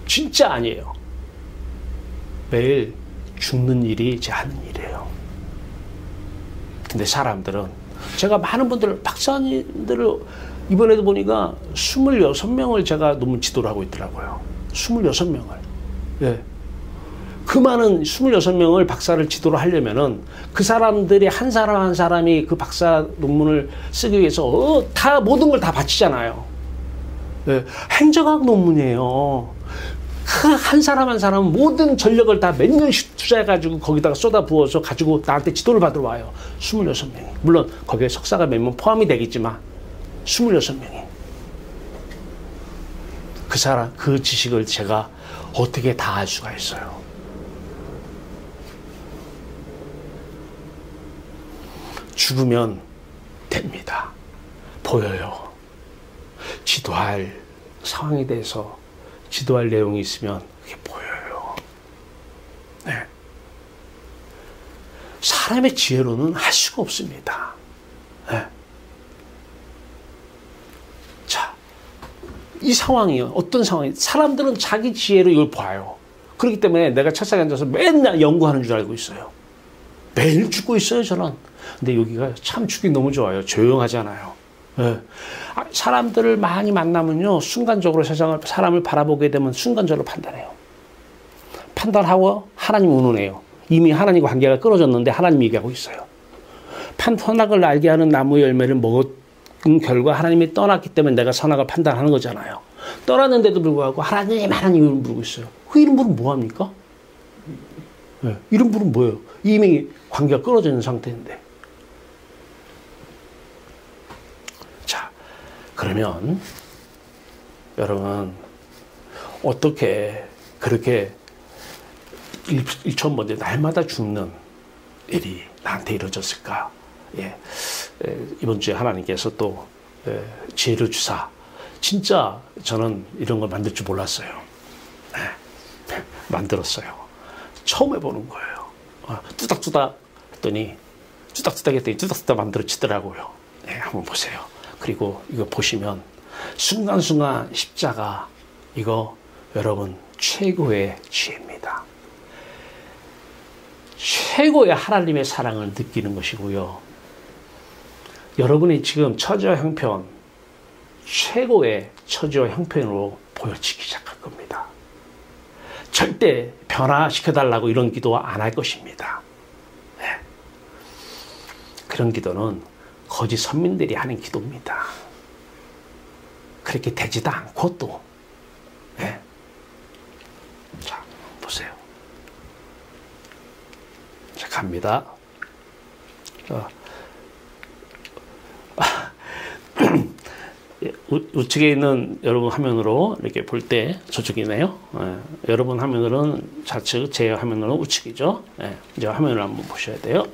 진짜 아니에요. 매일 죽는 일이 제 하는 일이에요. 근데 사람들은 제가 많은 분들, 박사님들을 이번에도 보니까 26명을 제가 논문 지도를 하고 있더라고요. 26명을. 예. 그 많은 26명을 박사를 지도를 하려면은 그 사람들이 한 사람 한 사람이 그 박사 논문을 쓰기 위해서 다 모든 걸 다 바치잖아요. 네, 행정학 논문이에요. 그 한 사람 한 사람은 모든 전력을 다 몇 년씩 투자해가지고 거기다가 쏟아부어서 가지고 나한테 지도를 받으러 와요. 26명이. 물론 거기에 석사가 몇 명 포함이 되겠지만 26명이. 그 사람, 그 지식을 제가 어떻게 다 알 수가 있어요. 죽으면 됩니다. 보여요. 지도할 상황에 대해서 지도할 내용이 있으면 그게 보여요. 사람의 지혜로는 할 수가 없습니다. 네. 자, 이 상황이요. 어떤 상황이? 사람들은 자기 지혜로 이걸 봐요. 그렇기 때문에 내가 책상에 앉아서 맨날 연구하는 줄 알고 있어요. 매일 죽고 있어요, 저는. 근데 여기가 참 죽기 너무 좋아요. 조용하잖아요. 네. 사람들을 많이 만나면요, 순간적으로 사람을 바라보게 되면 순간적으로 판단해요. 판단하고 하나님 운운해요. 이미 하나님과 관계가 끊어졌는데 하나님 얘기하고 있어요. 선악을 알게 하는 나무 열매를 먹은 결과 하나님이 떠났기 때문에 내가 선악을 판단하는 거잖아요. 떠났는데도 불구하고 하나님 이름 부르고 있어요. 그 이름 부르면 뭐합니까? 네. 이름 부르면 뭐예요? 이미 관계가 끊어져 있는 상태인데. 자, 그러면 여러분 어떻게 그렇게 일천번째 날마다 죽는 일이 나한테 이루어졌을까? 예. 이번 주에 하나님께서 또 지혜를 주사. 진짜 저는 이런 걸 만들 줄 몰랐어요. 네. 만들었어요. 처음 해보는 거예요. 뚜닥뚜닥 했더니 뚜닥뚜닥 만들어지더라고요. 네, 한번 보세요. 그리고 이거 보시면 순간순간 십자가 이거 여러분 최고의 지혜입니다. 최고의 하나님의 사랑을 느끼는 것이고요. 여러분이 지금 처지와 형편, 최고의 처지와 형편으로 보여지기 시작할 겁니다. 절대 변화시켜달라고 이런 기도 안 할 것입니다. 네. 그런 기도는 거짓 선민들이 하는 기도입니다. 그렇게 되지도 않고 또. 네. 자, 보세요. 자, 갑니다. 우측에 있는 여러분 화면으로 이렇게 볼 때 저쪽이네요. 여러분 화면으로는 좌측, 제 화면으로는 우측이죠. 이제 화면을 한번 보셔야 돼요.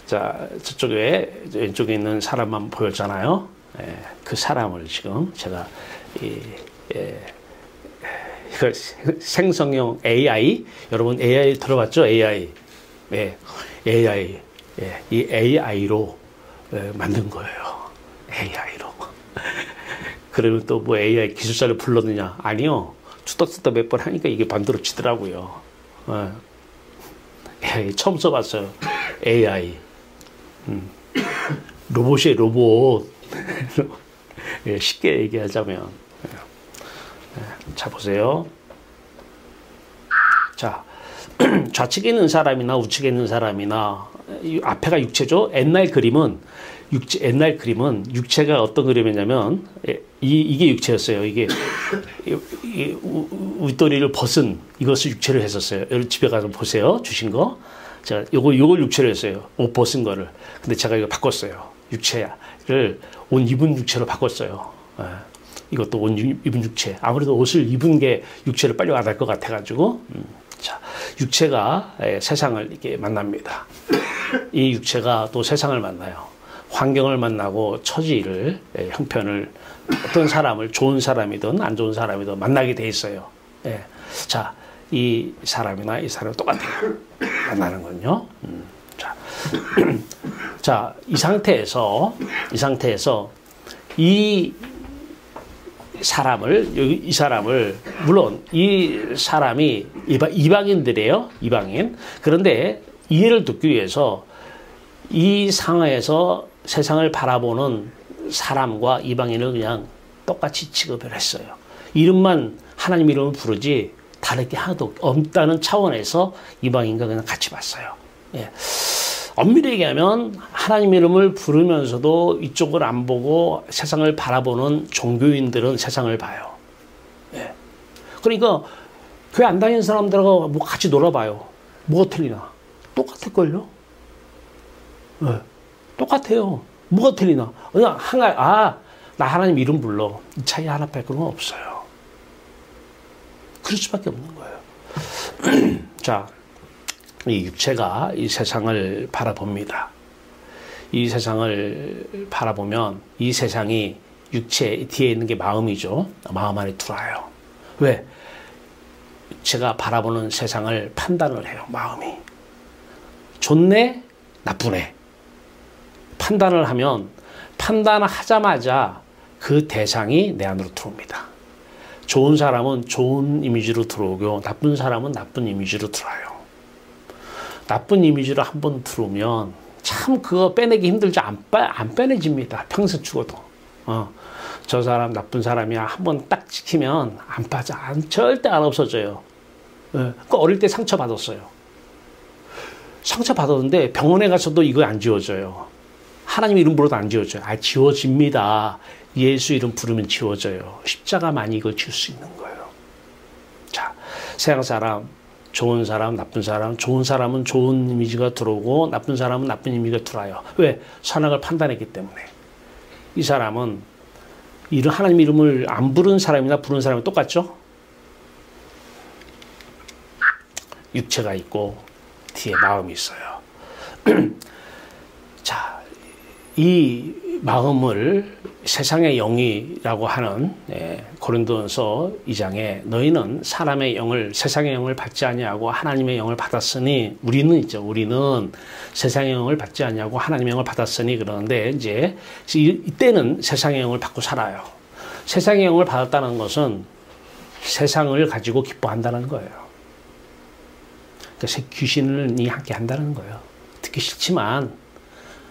자, 저쪽에 왼쪽에 있는 사람만 보였잖아요. 그 사람을 지금 제가 이거 생성형 AI, 여러분 AI 들어봤죠? AI, AI, 이 AI로 만든 거예요. AI로. 그러면 또 뭐 AI 기술자를 불렀느냐? 아니요. 투닥투닥 몇 번 하니까 이게 만들어지더라고요. AI 처음 써봤어요. AI. 로봇이에요, 로봇. 쉽게 얘기하자면. 자, 보세요. 자, 좌측에 있는 사람이나 우측에 있는 사람이나, 앞에가 육체죠. 옛날 그림은 육체가 어떤 그림이냐면, 이게 육체였어요. 이게 윗도리를 벗은 이것을 육체를 했었어요. 여러분 집에 가서 보세요. 주신 거. 제가 요걸 육체로 했어요. 옷 벗은 거를. 근데 제가 이거 바꿨어요. 육체를 옷 입은 육체로 바꿨어요. 이것도 옷 입은 육체. 아무래도 옷을 입은 게 육체를 빨리 와닿을 것 같아가지고. 자, 육체가 세상을 이렇게 만납니다. 이 육체가 또 세상을 만나요. 환경을 만나고 처지를, 형편을, 어떤 사람을, 좋은 사람이든 안 좋은 사람이든 만나게 돼 있어요. 자, 이 사람이나 이 사람은 똑같아요. 만나는 건요. 자, 이 상태에서 이 사람을, 물론 이 사람이 이방인들이에요. 이방인. 그런데 이해를 돕기 위해서 이 상황에서 세상을 바라보는 사람과 이방인을 그냥 똑같이 취급을 했어요. 이름만 하나님 이름을 부르지 다를 게 하나도 없다는 차원에서 이방인과 그냥 같이 봤어요. 엄밀히 얘기하면 하나님 이름을 부르면서도 이쪽을 안 보고 세상을 바라보는 종교인들은 세상을 봐요. 그러니까 교회 안 다니는 사람들하고 뭐 같이 놀아봐요. 뭐가 틀리나? 똑같을걸요? 똑같아요. 뭐가 틀리나? 그냥 나 하나님 이름 불러. 이 차이 하나 뺄 건 없어요. 그럴 수밖에 없는 거예요. 자, 이 육체가 이 세상을 바라봅니다. 이 세상을 바라보면 이 세상이 육체 뒤에 있는 게 마음이죠. 마음 안에 들어와요. 왜? 육체가 바라보는 세상을 판단을 해요. 마음이. 좋네, 나쁘네. 판단을 하면 판단을 하자마자 그 대상이 내 안으로 들어옵니다. 좋은 사람은 좋은 이미지로 들어오고 나쁜 사람은 나쁜 이미지로 들어와요. 나쁜 이미지로 한번 들어오면 참 그거 빼내기 힘들지 안 빼내집니다. 평생 죽어도. 저 사람 나쁜 사람이야 한번 딱 찍히면 안 빠져. 절대 안 없어져요. 그 어릴 때 상처받았어요. 상처받았는데 병원에 가서도 이거 안 지워져요. 하나님 이름 불러도 안 지워져요. 지워집니다. 예수 이름 부르면 지워져요. 십자가만이 이걸 지울 수 있는 거예요. 자, 세상 사람, 좋은 사람, 나쁜 사람, 좋은 사람은 좋은 이미지가 들어오고 나쁜 사람은 나쁜 이미지가 들어와요. 왜? 선악을 판단했기 때문에. 이 사람은 하나님 이름을 안 부르는 사람이나 부르는 사람이 똑같죠? 육체가 있고 뒤에 마음이 있어요. 자, 이 마음을 세상의 영이라고 하는 고린도전서 2장에 너희는 사람의 영을 세상의 영을 받지 아니하고 하나님의 영을 받았으니 우리는 세상의 영을 받지 아니하고 하나님의 영을 받았으니 그러는데 이제 이때는 세상의 영을 받고 살아요. 세상의 영을 받았다는 것은 세상을 가지고 기뻐한다는 거예요. 그러니까 귀신이 함께 한다는 거예요. 듣기 싫지만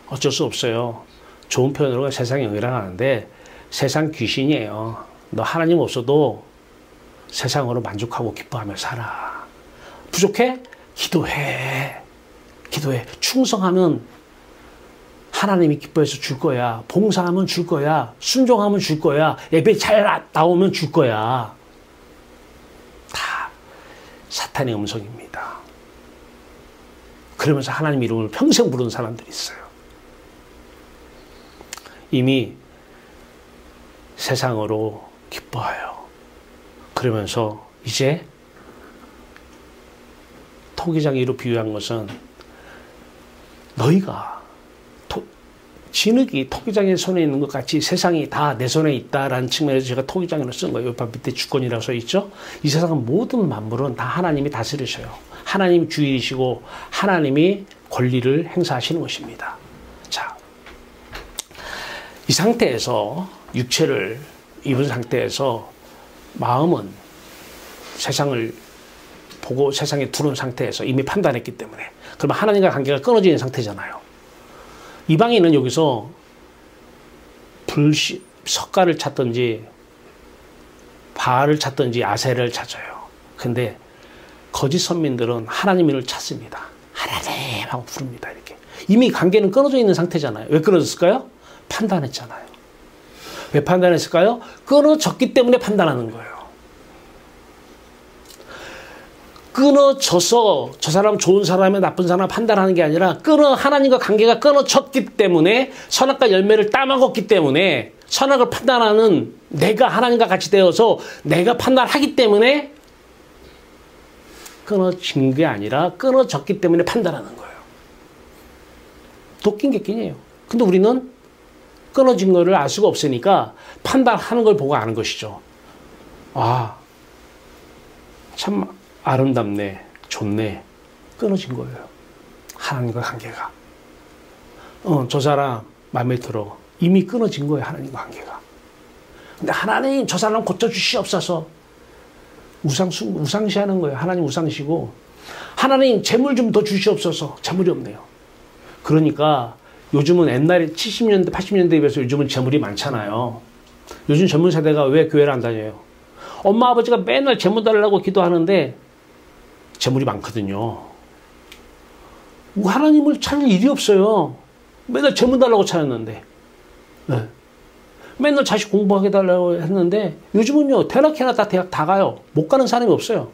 어쩔 수 없어요. 좋은 표현으로 세상의 영이라고 하는데 세상 귀신이에요. 너 하나님 없어도 세상으로 만족하고 기뻐하며 살아. 부족해? 기도해. 충성하면 하나님이 기뻐해서 줄 거야. 봉사하면 줄 거야. 순종하면 줄 거야. 예배 잘 나오면 줄 거야. 다 사탄의 음성입니다. 그러면서 하나님 이름을 평생 부르는 사람들이 있어요. 이미 세상으로 기뻐해요. 그러면서 이제 토기장이로 비유한 것은 너희가 진흙이 토기장의 손에 있는 것 같이 세상이 다 내 손에 있다라는 측면에서 제가 토기장으로 쓴 거예요. 옆 밑에 주권이라고 써 있죠. 이 세상은 모든 만물은 다 하나님이 다스리셔요. 하나님이 주인이시고 하나님이 권리를 행사하시는 것입니다. 자, 이 상태에서 육체를 입은 상태에서 마음은 세상을 보고 세상에 두른 상태에서 이미 판단했기 때문에 그러면 하나님과 관계가 끊어지는 상태잖아요. 이방인은 여기서 석가를 찾든지 바알을 찾든지 아세를 찾아요. 근데 거짓 선민들은 하나님을 찾습니다. 하나님 하고 부릅니다. 이렇게 이미 관계는 끊어져 있는 상태잖아요. 왜 끊어졌을까요? 판단했잖아요. 왜 판단했을까요? 끊어졌기 때문에 판단하는 거예요. 끊어져서 저 사람 좋은 사람이 나쁜 사람 판단하는 게 아니라 하나님과 관계가 끊어졌기 때문에 선악과 열매를 따먹었기 때문에 선악을 판단하는 내가 하나님과 같이 되어서 내가 판단하기 때문에 끊어진 게 아니라 끊어졌기 때문에 판단하는 거예요. 도끼인 게 끼니에요. 근데 우리는 끊어진 거를 알 수가 없으니까 판단하는 걸 보고 아는 것이죠. 아, 참 아름답네, 좋네. 끊어진 거예요. 하나님과 관계가. 저 사람 마음에 들어. 이미 끊어진 거예요, 하나님과 관계가. 근데 하나님 저 사람 고쳐주시옵소서. 우상시하는 거예요. 하나님 우상시고 하나님 재물 좀 더 주시옵소서. 재물이 없네요. 그러니까 요즘은 옛날에 70년대, 80년대에 비해서 요즘은 재물이 많잖아요. 요즘 젊은 세대가 왜 교회를 안 다녀요? 엄마 아버지가 맨날 재물 달라고 기도하는데 재물이 많거든요. 하나님을 찾을 일이 없어요. 맨날 재물 달라고 찾았는데. 네. 맨날 자식 공부하게 달라고 했는데 요즘은요 대학이나 대학 다 가요. 못 가는 사람이 없어요.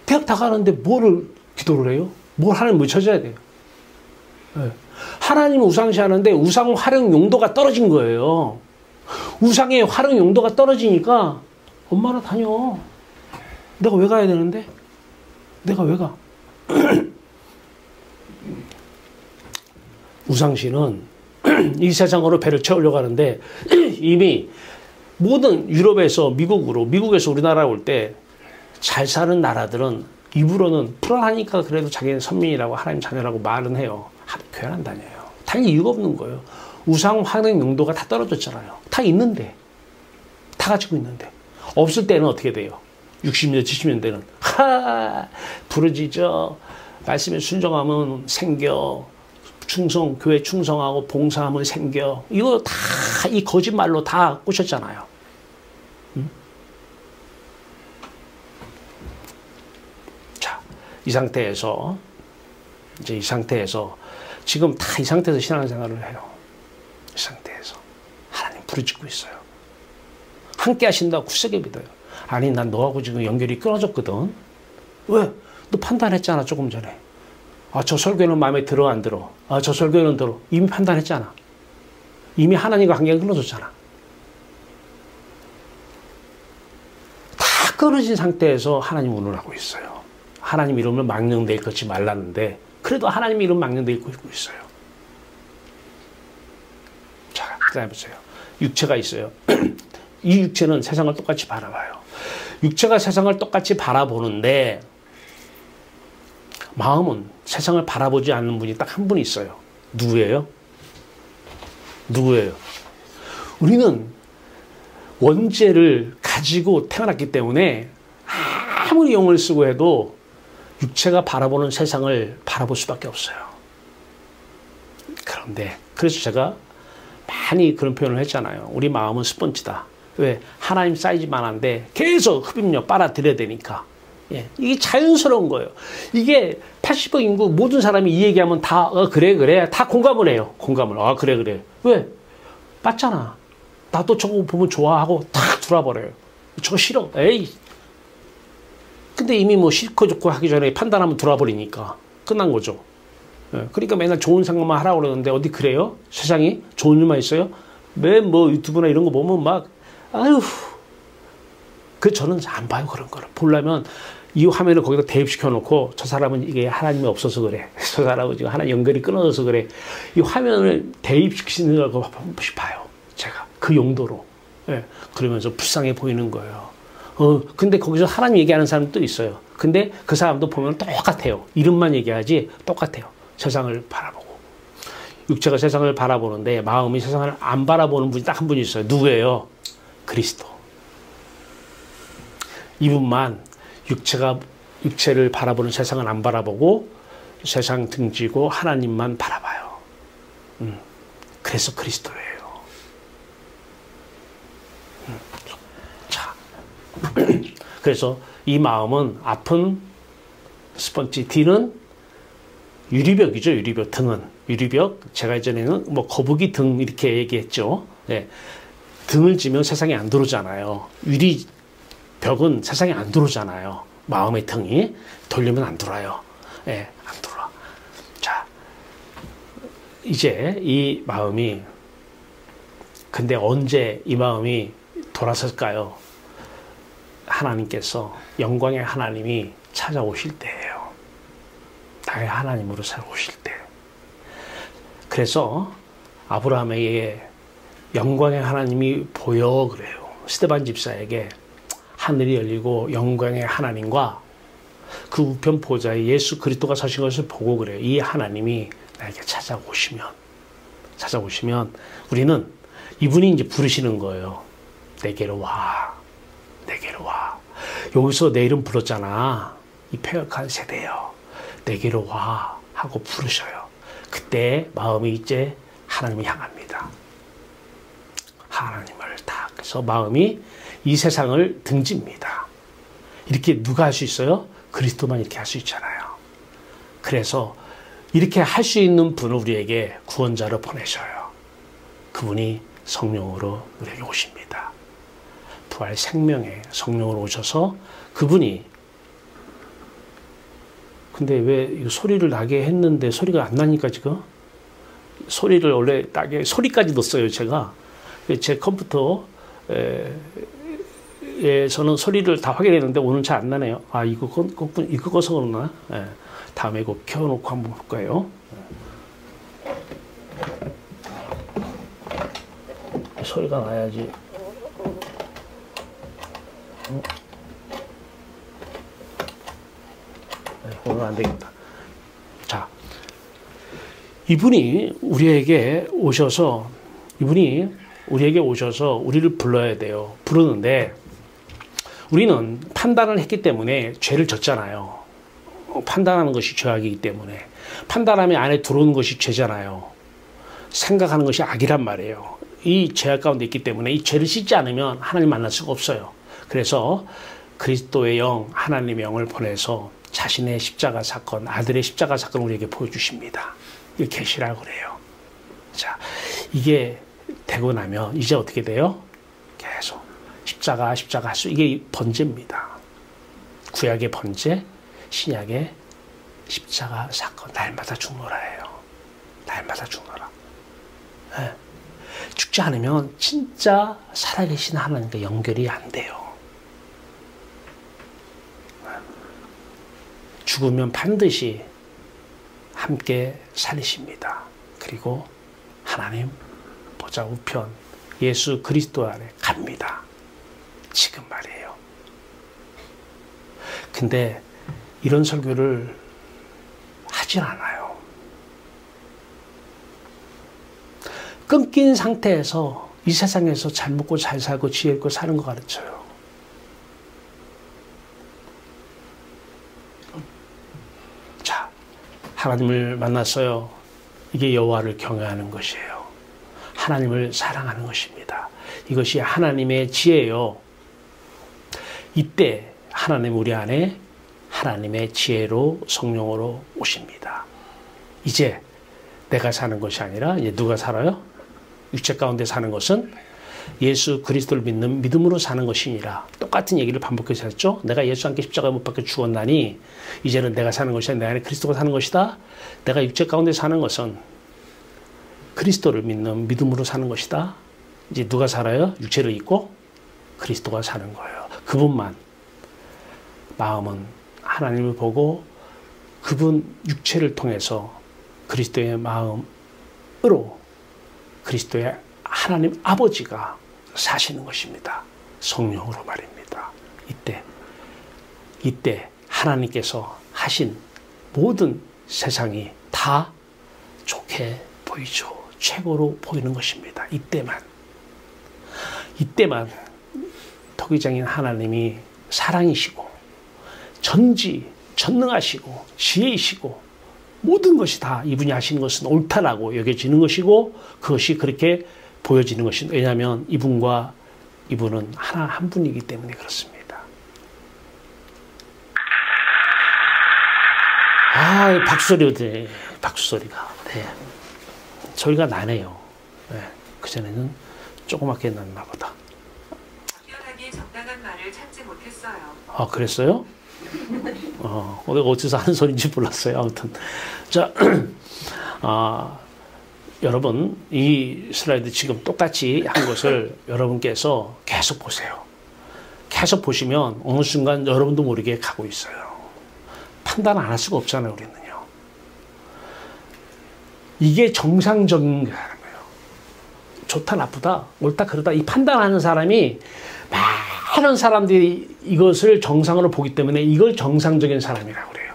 대학 다 가는데 뭐를 기도를 해요? 뭘 하나님을 찾아야 돼요. 네. 하나님을 우상시하는데 우상 활용 용도가 떨어진 거예요. 우상의 활용 용도가 떨어지니까 엄마나 다녀. 내가 왜 가야 되는데? 내가 왜 가? 우상시는 이 세상으로 배를 채우려고 하는데 이미 모든 유럽에서 미국에서 우리나라에 올 때 잘 사는 나라들은 입으로는 불안하니까 그래도 자기는 선민이라고 하나님 자녀라고 말은 해요. 교회는 안 다녀요. 당연히 이유가 없는 거예요. 우상 환영 용도가 다 떨어졌잖아요. 다 있는데. 다 가지고 있는데. 없을 때는 어떻게 돼요? 60년, 70년대는. 부르짖어. 말씀에 순종하면 생겨. 교회 충성하고 봉사하면 생겨. 이거 다 이 거짓말로 다 꼬셨잖아요. 자, 이 상태에서 지금 다 이 상태에서 신앙생활을 해요. 이 상태에서 하나님 부르짖고 있어요. 함께 하신다고 굳세게 믿어요. 아니, 난 너하고 지금 연결이 끊어졌거든. 왜? 너 판단했잖아, 조금 전에. 아, 저 설교는 마음에 들어, 안 들어? 아, 저 설교는 들어. 이미 판단했잖아. 이미 하나님과 관계가 끊어졌잖아. 다 끊어진 상태에서 하나님 운운하고 있어요. 하나님 이름을 망령되이 걷지 말랐는데, 그래도 하나님 이름 망령되이 걷고 있어요. 자, 그 다음에 보세요. 육체가 있어요. 이 육체는 세상을 똑같이 바라봐요. 육체가 세상을 똑같이 바라보는데, 마음은 세상을 바라보지 않는 분이 딱 한 분 있어요. 누구예요? 우리는 원죄를 가지고 태어났기 때문에 아무리 영을 쓰고 해도 육체가 바라보는 세상을 바라볼 수밖에 없어요. 그런데 그래서 제가 많이 그런 표현을 했잖아요. 우리 마음은 스펀지다. 왜? 하나님 사이즈만 한데 계속 흡입력 빨아들여야 되니까. 예, 이게 자연스러운 거예요. 이게 80억 인구 모든 사람이 이 얘기하면 다 그래 다 공감을 해요. 그래. 왜? 맞잖아. 나도 저거 보면 좋아하고 탁 돌아버려요. 저거 싫어. 에이. 근데 이미 뭐 싫고 좋고 하기 전에 판단하면 돌아버리니까 끝난 거죠. 예, 그러니까 맨날 좋은 생각만 하라고 그러는데 어디 그래요? 세상이 좋은 일만 있어요? 맨 뭐 유튜브나 이런 거 보면 막 아유. 저는 안 봐요, 그런 거를. 보려면 이 화면을 거기다 대입시켜 놓고 저 사람은 이게 하나님이 없어서 그래. 저 사람은 지금 하나님 연결이 끊어져서 그래. 이 화면을 대입시키는 걸 한 번씩 봐요. 제가. 그 용도로. 예. 그러면서 불쌍해 보이는 거예요. 근데 거기서 하나님 얘기하는 사람도 있어요. 근데 그 사람도 보면 똑같아요. 이름만 얘기하지 똑같아요. 세상을 바라보고. 육체가 세상을 바라보는데 마음이 세상을 안 바라보는 분이 딱 한 분이 있어요. 누구예요? 그리스도. 이분만 육체를 바라보는 세상은 안 바라보고 세상 등지고 하나님만 바라봐요. 그래서 그리스도예요. 자, 그래서 이 마음은 아픈 스펀지, D는 유리벽이죠. 유리벽, 등은 유리벽. 제가 예전에는 뭐 거북이 등 이렇게 얘기했죠. 네. 등을 지면 세상에 안 들어오잖아요. 벽은 세상에 안 들어오잖아요. 마음의 등이 돌리면 안 들어와요. 예, 안 들어와. 자, 이제 이 마음이 근데 언제 이 마음이 돌아설까요? 하나님께서 영광의 하나님이 찾아오실 때예요. 나의 하나님으로 살아오실 때. 그래서 아브라함에게 영광의 하나님이 보여 그래요. 스데반 집사에게 하늘이 열리고 영광의 하나님과 그 우편 보좌에 예수 그리스도가 서신 것을 보고 그래요. 이 하나님이 나에게 찾아오시면 우리는 이분이 이제 부르시는 거예요. 내게로 와. 여기서 내 이름 불렀잖아. 이 폐역한 세대요. 내게로 와 하고 부르셔요. 그때 마음이 이제 하나님을 향합니다. 하나님을 딱. 그래서 마음이 이 세상을 등집니다. 이렇게 누가 할 수 있어요? 그리스도만 이렇게 할 수 있잖아요. 그래서 이렇게 할 수 있는 분을 우리에게 구원자로 보내셔요. 그분이 성령으로 우리에게 오십니다. 부활 생명의 성령으로 오셔서 그분이 근데 왜 소리를 나게 했는데 소리가 안 나니까 지금? 소리를 원래 나게 소리까지 넣었어요. 제가 제 컴퓨터 저는 소리를 다 확인했는데 오늘 잘 안 나네요. 아, 이거 꺼서 그러나? 예. 다음에 이거 켜놓고 한번 볼까요? 소리가 나야지. 오늘 안 되겠다. 자, 이분이 우리에게 오셔서 우리를 불러야 돼요. 부르는데 우리는 판단을 했기 때문에 죄를 졌잖아요. 판단하는 것이 죄악이기 때문에. 판단하면 안에 들어오는 것이 죄잖아요. 생각하는 것이 악이란 말이에요. 이 죄악 가운데 있기 때문에 이 죄를 씻지 않으면 하나님 만날 수가 없어요. 그래서 그리스도의 영, 하나님의 영을 보내서 자신의 십자가 사건, 아들의 십자가 사건을 우리에게 보여주십니다. 이게 계시라고 그래요. 자, 이게 되고 나면 이제 어떻게 돼요? 계속 십자가 할수 이게 번제입니다. 구약의 번제, 신약의 십자가 사건, 날마다 죽노라예요. 날마다 죽노라. 네. 죽지 않으면 진짜 살아계신 하나님과 연결이 안 돼요. 죽으면 반드시 함께 살리십니다. 그리고 하나님 보좌 우편 예수 그리스도 안에 갑니다. 지금 말이에요. 근데 이런 설교를 하진 않아요. 끊긴 상태에서 이 세상에서 잘 먹고 잘 살고 지혜 있고 사는 거 가르쳐요. 자, 하나님을 만났어요. 이게 여호와를 경외하는 것이에요. 하나님을 사랑하는 것입니다. 이것이 하나님의 지혜요. 이때 하나님 우리 안에 하나님의 지혜로 성령으로 오십니다. 이제 내가 사는 것이 아니라 이제 누가 살아요? 육체 가운데 사는 것은 예수 그리스도를 믿는 믿음으로 사는 것이니라. 똑같은 얘기를 반복해서 했죠. 내가 예수와 함께 십자가에 못 박혀 죽었나니 이제는 내가 사는 것이 아니라 내 안에 그리스도가 사는 것이다. 내가 육체 가운데 사는 것은 그리스도를 믿는 믿음으로 사는 것이다. 이제 누가 살아요? 육체를 입고 그리스도가 사는 거예요. 그분만 마음은 하나님을 보고 그분 육체를 통해서 그리스도의 마음으로 그리스도의 하나님 아버지가 사시는 것입니다. 성령으로 말입니다. 이때 하나님께서 하신 모든 세상이 다 좋게 보이죠. 최고로 보이는 것입니다. 이때만 토기장인 하나님이 사랑이시고 전능하시고 지혜이시고 모든 것이 다 이분이 하시는 것은 옳다라고 여겨지는 것이고 그것이 그렇게 보여지는 것입니다. 왜냐하면 이분과 이분은 한 분이기 때문에 그렇습니다. 박수소리가. 네. 소리가 나네요. 네. 그전에는 조그맣게 났나 보다. 답변하기에 적당한 말을 찾지 못했어요. 아, 그랬어요? 어디서 하는 소리인지 몰랐어요. 아무튼. 자, 여러분, 이 슬라이드 지금 똑같이 한 것을 여러분께서 계속 보세요. 계속 보시면 어느 순간 여러분도 모르게 가고 있어요. 판단 안 할 수가 없잖아요, 우리는요. 이게 정상적인 거예요. 좋다, 나쁘다, 옳다, 그러다. 이 판단하는 사람이 많은 사람들이 이것을 정상으로 보기 때문에 이걸 정상적인 사람이라고 그래요.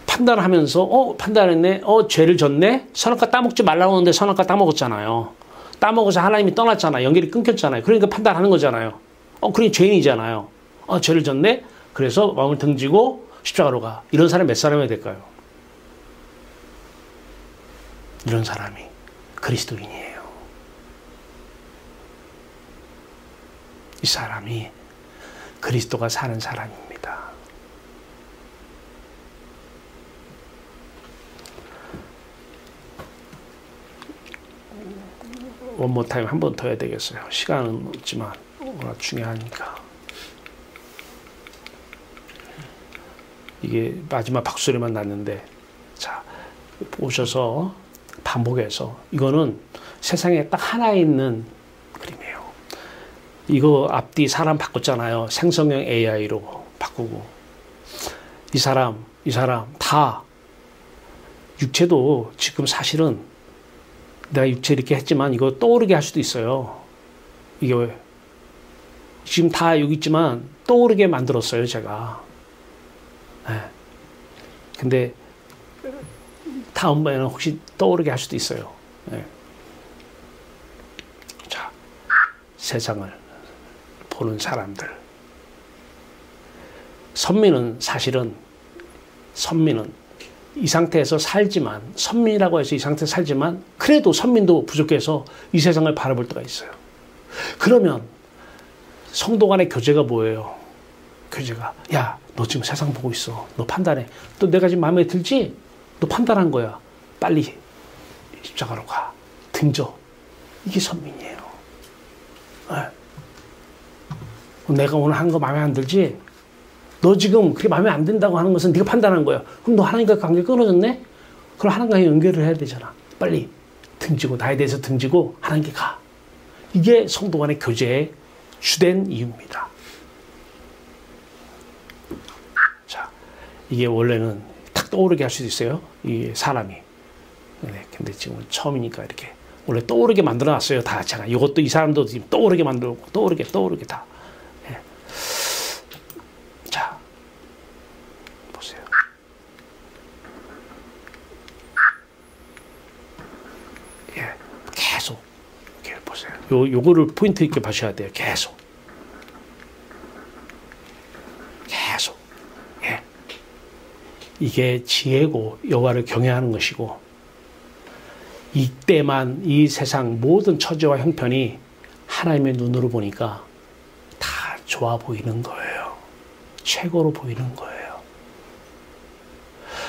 판단하면서 판단했네, 죄를 졌네, 선악과 따먹지 말라고 하는데 선악과 따먹었잖아요. 따먹어서 하나님이 떠났잖아요. 연결이 끊겼잖아요. 그러니까 판단하는 거잖아요. 그러니 죄인이잖아요. 죄를 졌네, 그래서 마음을 등지고 십자가로 가. 이런 사람이 몇 사람이 될까요? 이런 사람이 그리스도인이에요. 이 사람이 그리스도가 사는 사람입니다. 원모 타임 한 번 더 해야 되겠어요. 시간은 없지만 워낙 중요하니까. 이게 마지막 박수소리만 났는데, 자, 오셔서 반복해서, 이거는 세상에 딱 하나 있는 그림이에요. 이거 앞뒤 사람 바꿨잖아요. 생성형 AI로 바꾸고. 이 사람 다 육체도 지금 사실은 내가 육체 이렇게 했지만 이거 떠오르게 할 수도 있어요. 이게 왜? 지금 다 여기 있지만 떠오르게 만들었어요, 제가. 네. 근데 다음번에는 혹시 떠오르게 할 수도 있어요. 예. 자, 세상을 보는 사람들. 선민은 사실은 이 상태에서 살지만, 선민이라고 해서 이 상태에서 살지만 그래도 선민도 부족해서 이 세상을 바라볼 때가 있어요. 그러면 성도 간의 교제가 뭐예요? 교제가, 야, 너 지금 세상 보고 있어. 너 판단해. 또 내가 지금 마음에 들지? 너 판단한 거야. 빨리 십자가로 가. 등져. 이게 선민이에요. 네. 내가 오늘 한 거 마음에 안 들지? 너 지금 그게 마음에 안 든다고 하는 것은 네가 판단한 거야. 그럼 너 하나님과 관계 끊어졌네? 그럼 하나님과 연결을 해야 되잖아. 빨리 등지고, 나에 대해서 등지고 하나님께 가. 이게 성도 간의 교제의 주된 이유입니다. 자, 이게 원래는 탁 떠오르게 할 수도 있어요. 이 사람이. 네, 근데 지금 처음이니까 이렇게 원래 떠오르게 만들어놨어요. 다 제가 이것도 이 사람도 지금 떠오르게 만들고 떠오르게 다. 네. 자, 보세요. 예, 계속 이렇게 보세요. 요거를 포인트 있게 봐셔야 돼요. 계속. 예. 이게 지혜고 여호와를 경외하는 것이고, 이때만 이 세상 모든 처지와 형편이 하나님의 눈으로 보니까 다 좋아 보이는 거예요. 최고로 보이는 거예요.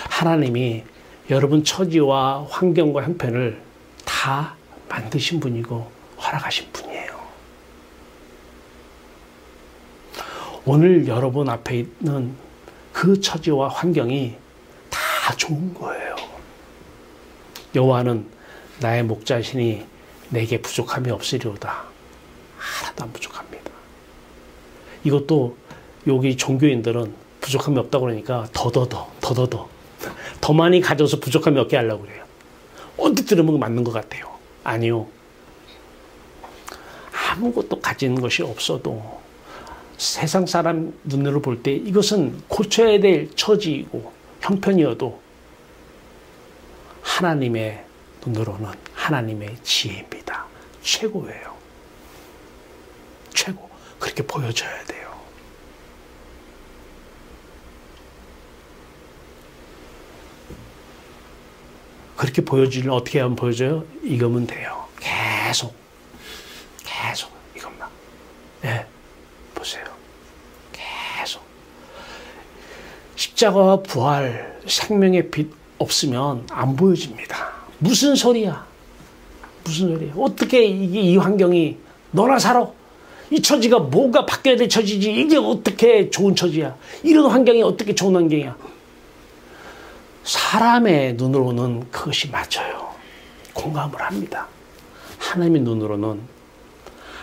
하나님이 여러분 처지와 환경과 형편을 다 만드신 분이고 허락하신 분이에요. 오늘 여러분 앞에 있는 그 처지와 환경이 다 좋은 거예요. 여호와는 나의 목자시니 내게 부족함이 없으리로다. 하나도 안 부족합니다. 이것도 여기 종교인들은 부족함이 없다고 그러니까 더 많이 가져서 부족함이 없게 하려고 그래요. 언뜻 들으면 맞는 것 같아요. 아니요. 아무것도 가진 것이 없어도 세상 사람 눈으로 볼 때 이것은 고쳐야 될 처지이고 형편이어도 하나님의 눈으로는 하나님의 지혜입니다. 최고예요. 최고. 그렇게 보여줘야 돼요. 그렇게 보여주려면 어떻게 하면 보여줘요? 이거면 돼요. 계속 이것만. 네, 보세요. 계속. 십자가와 부활, 생명의 빛 없으면 안 보여집니다. 무슨 소리야? 어떻게 이 환경이 너나 살아? 이 처지가 뭐가 바뀌어야 될 처지지? 이게 어떻게 좋은 처지야? 이런 환경이 어떻게 좋은 환경이야? 사람의 눈으로는 그것이 맞아요. 공감을 합니다. 하나님의 눈으로는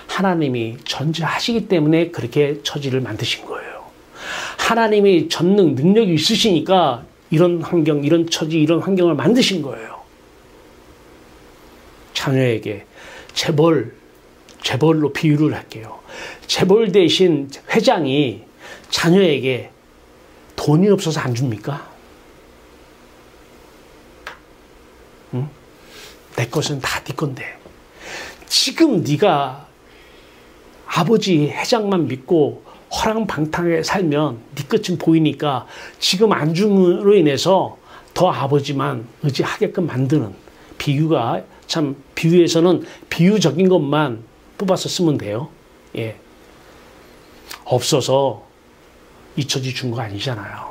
하나님이 전지하시기 때문에 그렇게 처지를 만드신 거예요. 하나님이 전능 능력이 있으시니까 이런 환경, 이런 처지, 이런 환경을 만드신 거예요. 자녀에게 재벌로 비유를 할게요. 재벌 대신 회장이 자녀에게 돈이 없어서 안 줍니까? 응? 내 것은 다 네 건데. 지금 네가 아버지 회장만 믿고 허랑방탕하게 살면 네 끝은 보이니까 지금 안 줌으로 인해서 더 아버지만 의지하게끔 만드는, 비유가 참, 비유에서는 비유적인 것만 뽑아서 쓰면 돼요. 예. 없어서 이 처지 준 거 아니잖아요.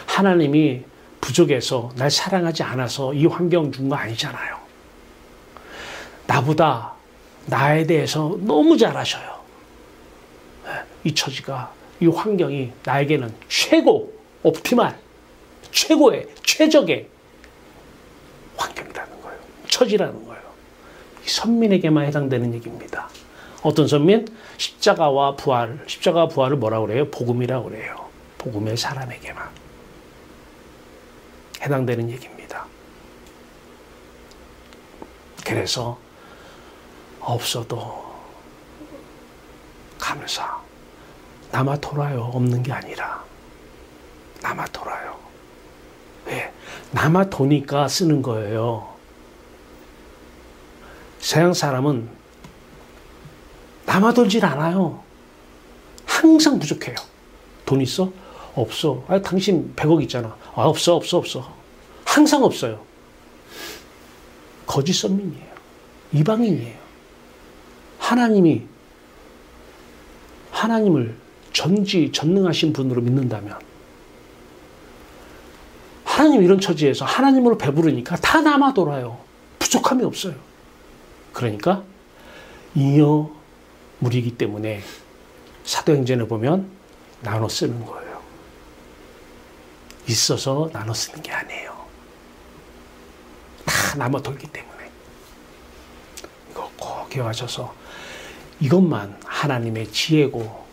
하나님이 부족해서 날 사랑하지 않아서 이 환경 준 거 아니잖아요. 나보다 나에 대해서 너무 잘 아셔요. 이 처지가, 이 환경이 나에게는 옵티말, 최적의 환경이라는 거예요. 처지라는 거예요. 이 선민에게만 해당되는 얘기입니다. 어떤 선민? 십자가와 부활을 뭐라고 그래요? 복음이라고 그래요. 복음의 사람에게만 해당되는 얘기입니다. 그래서 없어도 감사. 남아 돌아요. 없는 게 아니라 남아 돌아요. 남아 도니까 쓰는 거예요. 서양 사람은 남아 돌질 않아요. 항상 부족해요. 돈 있어? 없어. 아, 당신 100억 있잖아. 아, 없어. 항상 없어요. 거짓 선민이에요. 이방인이에요. 하나님을 전지전능하신 분으로 믿는다면 하나님 이런 처지에서 하나님으로 배부르니까 다 남아 돌아요. 부족함이 없어요. 그러니까 잉여 물이기 때문에 사도행전에 보면 나눠 쓰는 거예요. 있어서 나눠 쓰는 게 아니에요. 다 남아 돌기 때문에. 이거 꼭 기억하셔서 이것만 하나님의 지혜고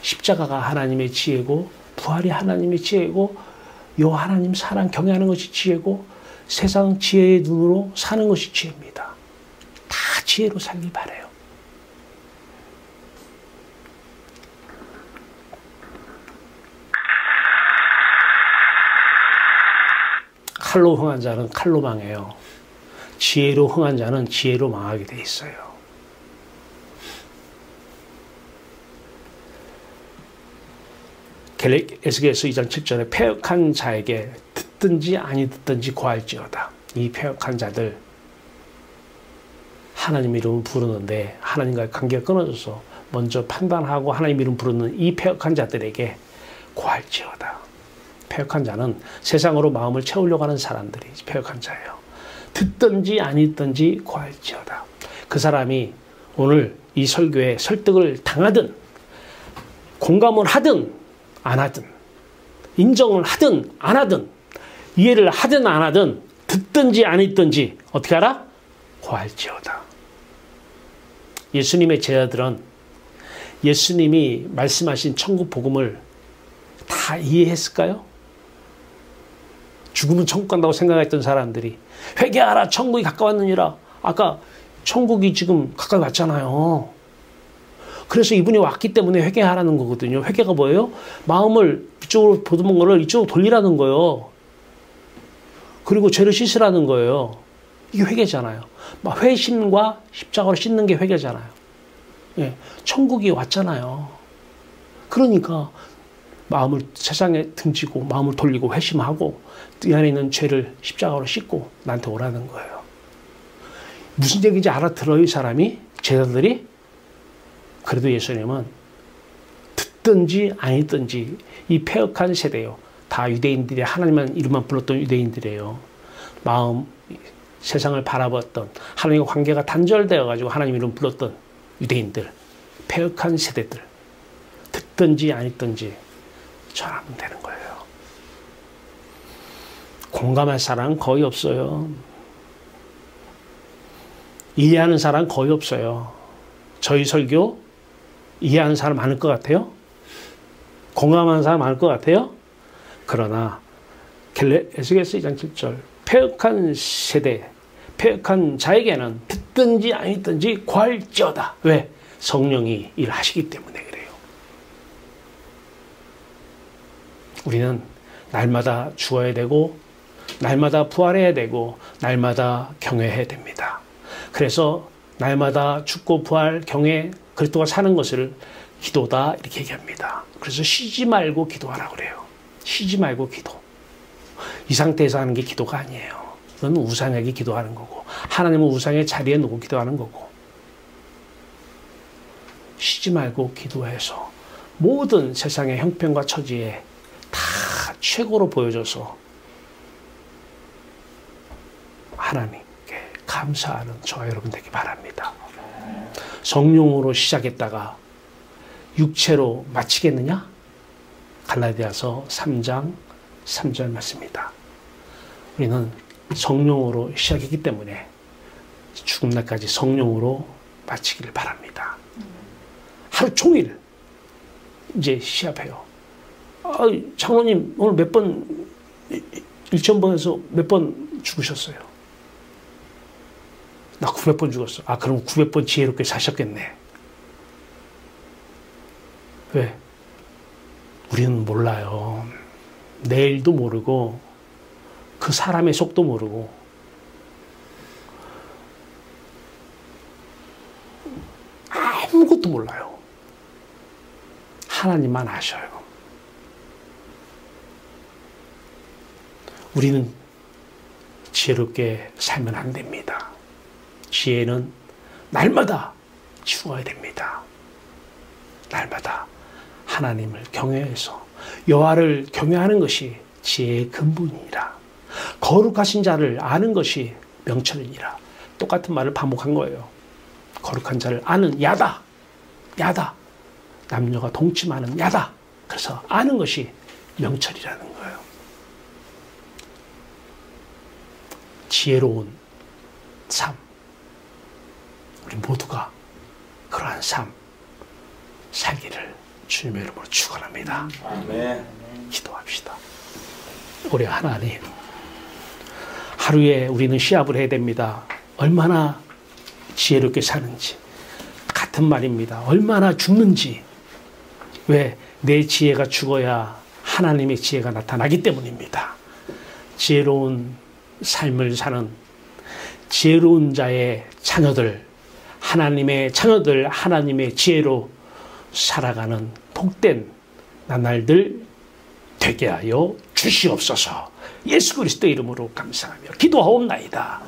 십자가가 하나님의 지혜고 부활이 하나님의 지혜고 요 하나님 사랑 경외하는 것이 지혜고 세상 지혜의 눈으로 사는 것이 지혜입니다. 다 지혜로 살길 바라요. 칼로 흥한 자는 칼로 망해요. 지혜로 흥한 자는 지혜로 망하게 돼 있어요. 에스겔서 2장 7절에 패역한 자에게 듣든지 아니 듣든지 고할지어다. 이 패역한 자들 하나님 이름을 부르는데 하나님과의 관계가 끊어져서 먼저 판단하고 하나님 이름 부르는 이 패역한 자들에게 고할지어다. 패역한 자는 세상으로 마음을 채우려고 하는 사람들이 패역한 자예요. 듣든지 아니 듣든지 고할지어다. 그 사람이 오늘 이 설교에 설득을 당하든 공감을 하든 안 하든 인정을 하든 안 하든 이해를 하든 안 하든 듣든지 안 듣든지 어떻게 알아? 고할지어다. 예수님의 제자들은 예수님이 말씀하신 천국 복음을 다 이해했을까요? 죽으면 천국 간다고 생각했던 사람들이 회개하라 천국이 가까웠느니라. 아까 천국이 지금 가까이 왔잖아요. 그래서 이분이 왔기 때문에 회개하라는 거거든요. 회개가 뭐예요? 마음을 이쪽으로 보던 거를 이쪽으로 돌리라는 거예요. 그리고 죄를 씻으라는 거예요. 이게 회개잖아요. 회심과 십자가로 씻는 게 회개잖아요. 예, 천국이 왔잖아요. 그러니까 마음을 세상에 등지고 마음을 돌리고 회심하고 이 안에 있는 죄를 십자가로 씻고 나한테 오라는 거예요. 무슨 얘기인지 알아들어요, 이 사람이? 제자들이? 그래도 예수님은 듣든지 아니든지 이 패역한 세대요. 다 유대인들이 하나님만 이름만 불렀던 유대인들이에요. 마음, 세상을 바라봤던 하나님과 관계가 단절되어 가지고 하나님 이름 불렀던 유대인들, 패역한 세대들 듣든지 아니든지 전하면 되는 거예요. 공감할 사람은 거의 없어요. 이해하는 사람 거의 없어요. 저희 설교 이해하는 사람 많을 것 같아요? 공감하는 사람 많을 것 같아요? 그러나 에스겔서 2장 7절 패역한 세대, 패역한 자에게는 듣든지 아니든지 고할지어다. 왜? 성령이 일하시기 때문에 그래요. 우리는 날마다 죽어야 되고 날마다 부활해야 되고 날마다 경외해야 됩니다. 그래서 날마다 죽고 부활, 경외, 그리스도가 사는 것을 기도다 이렇게 얘기합니다. 그래서 쉬지 말고 기도하라고 그래요. 쉬지 말고 기도. 이 상태에서 하는 게 기도가 아니에요. 그건 우상에게 기도하는 거고 하나님은 우상의 자리에 놓고 기도하는 거고 쉬지 말고 기도해서 모든 세상의 형편과 처지에 다 최고로 보여줘서 하나님께 감사하는 저와 여러분 되기 바랍니다. 성령으로 시작했다가 육체로 마치겠느냐? 갈라디아서 3장 3절 말씀입니다. 우리는 성령으로 시작했기 때문에 죽음 날까지 성령으로 마치기를 바랍니다. 하루 종일 이제 시합해요. 장로님 오늘 몇 번 1000번에서 몇 번 죽으셨어요? 나 900번 죽었어. 그럼 900번 지혜롭게 사셨겠네. 왜? 우리는 몰라요. 내일도 모르고 그 사람의 속도 모르고 아무것도 몰라요. 하나님만 아셔요. 우리는 지혜롭게 살면 안 됩니다. 지혜는 날마다 죽어야 됩니다. 날마다 하나님을 경외해서 여호와를 경외하는 것이 지혜의 근본이니라. 거룩하신 자를 아는 것이 명철이니라. 똑같은 말을 반복한 거예요. 거룩한 자를 아는 야다. 야다. 남녀가 동침하는 야다. 그래서 아는 것이 명철이라는 거예요. 지혜로운 삶. 우리 모두가 그러한 삶 살기를 주님의 이름으로 축원합니다. 아멘. 기도합시다. 우리 하나님, 하루에 우리는 시합을 해야 됩니다. 얼마나 지혜롭게 사는지. 같은 말입니다. 얼마나 죽는지. 왜? 내 지혜가 죽어야 하나님의 지혜가 나타나기 때문입니다. 지혜로운 삶을 사는 지혜로운 자의 자녀들, 하나님의 자녀들, 하나님의 지혜로 살아가는 복된 나날들 되게 하여 주시옵소서. 예수 그리스도의 이름으로 감사하며 기도하옵나이다.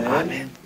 아멘.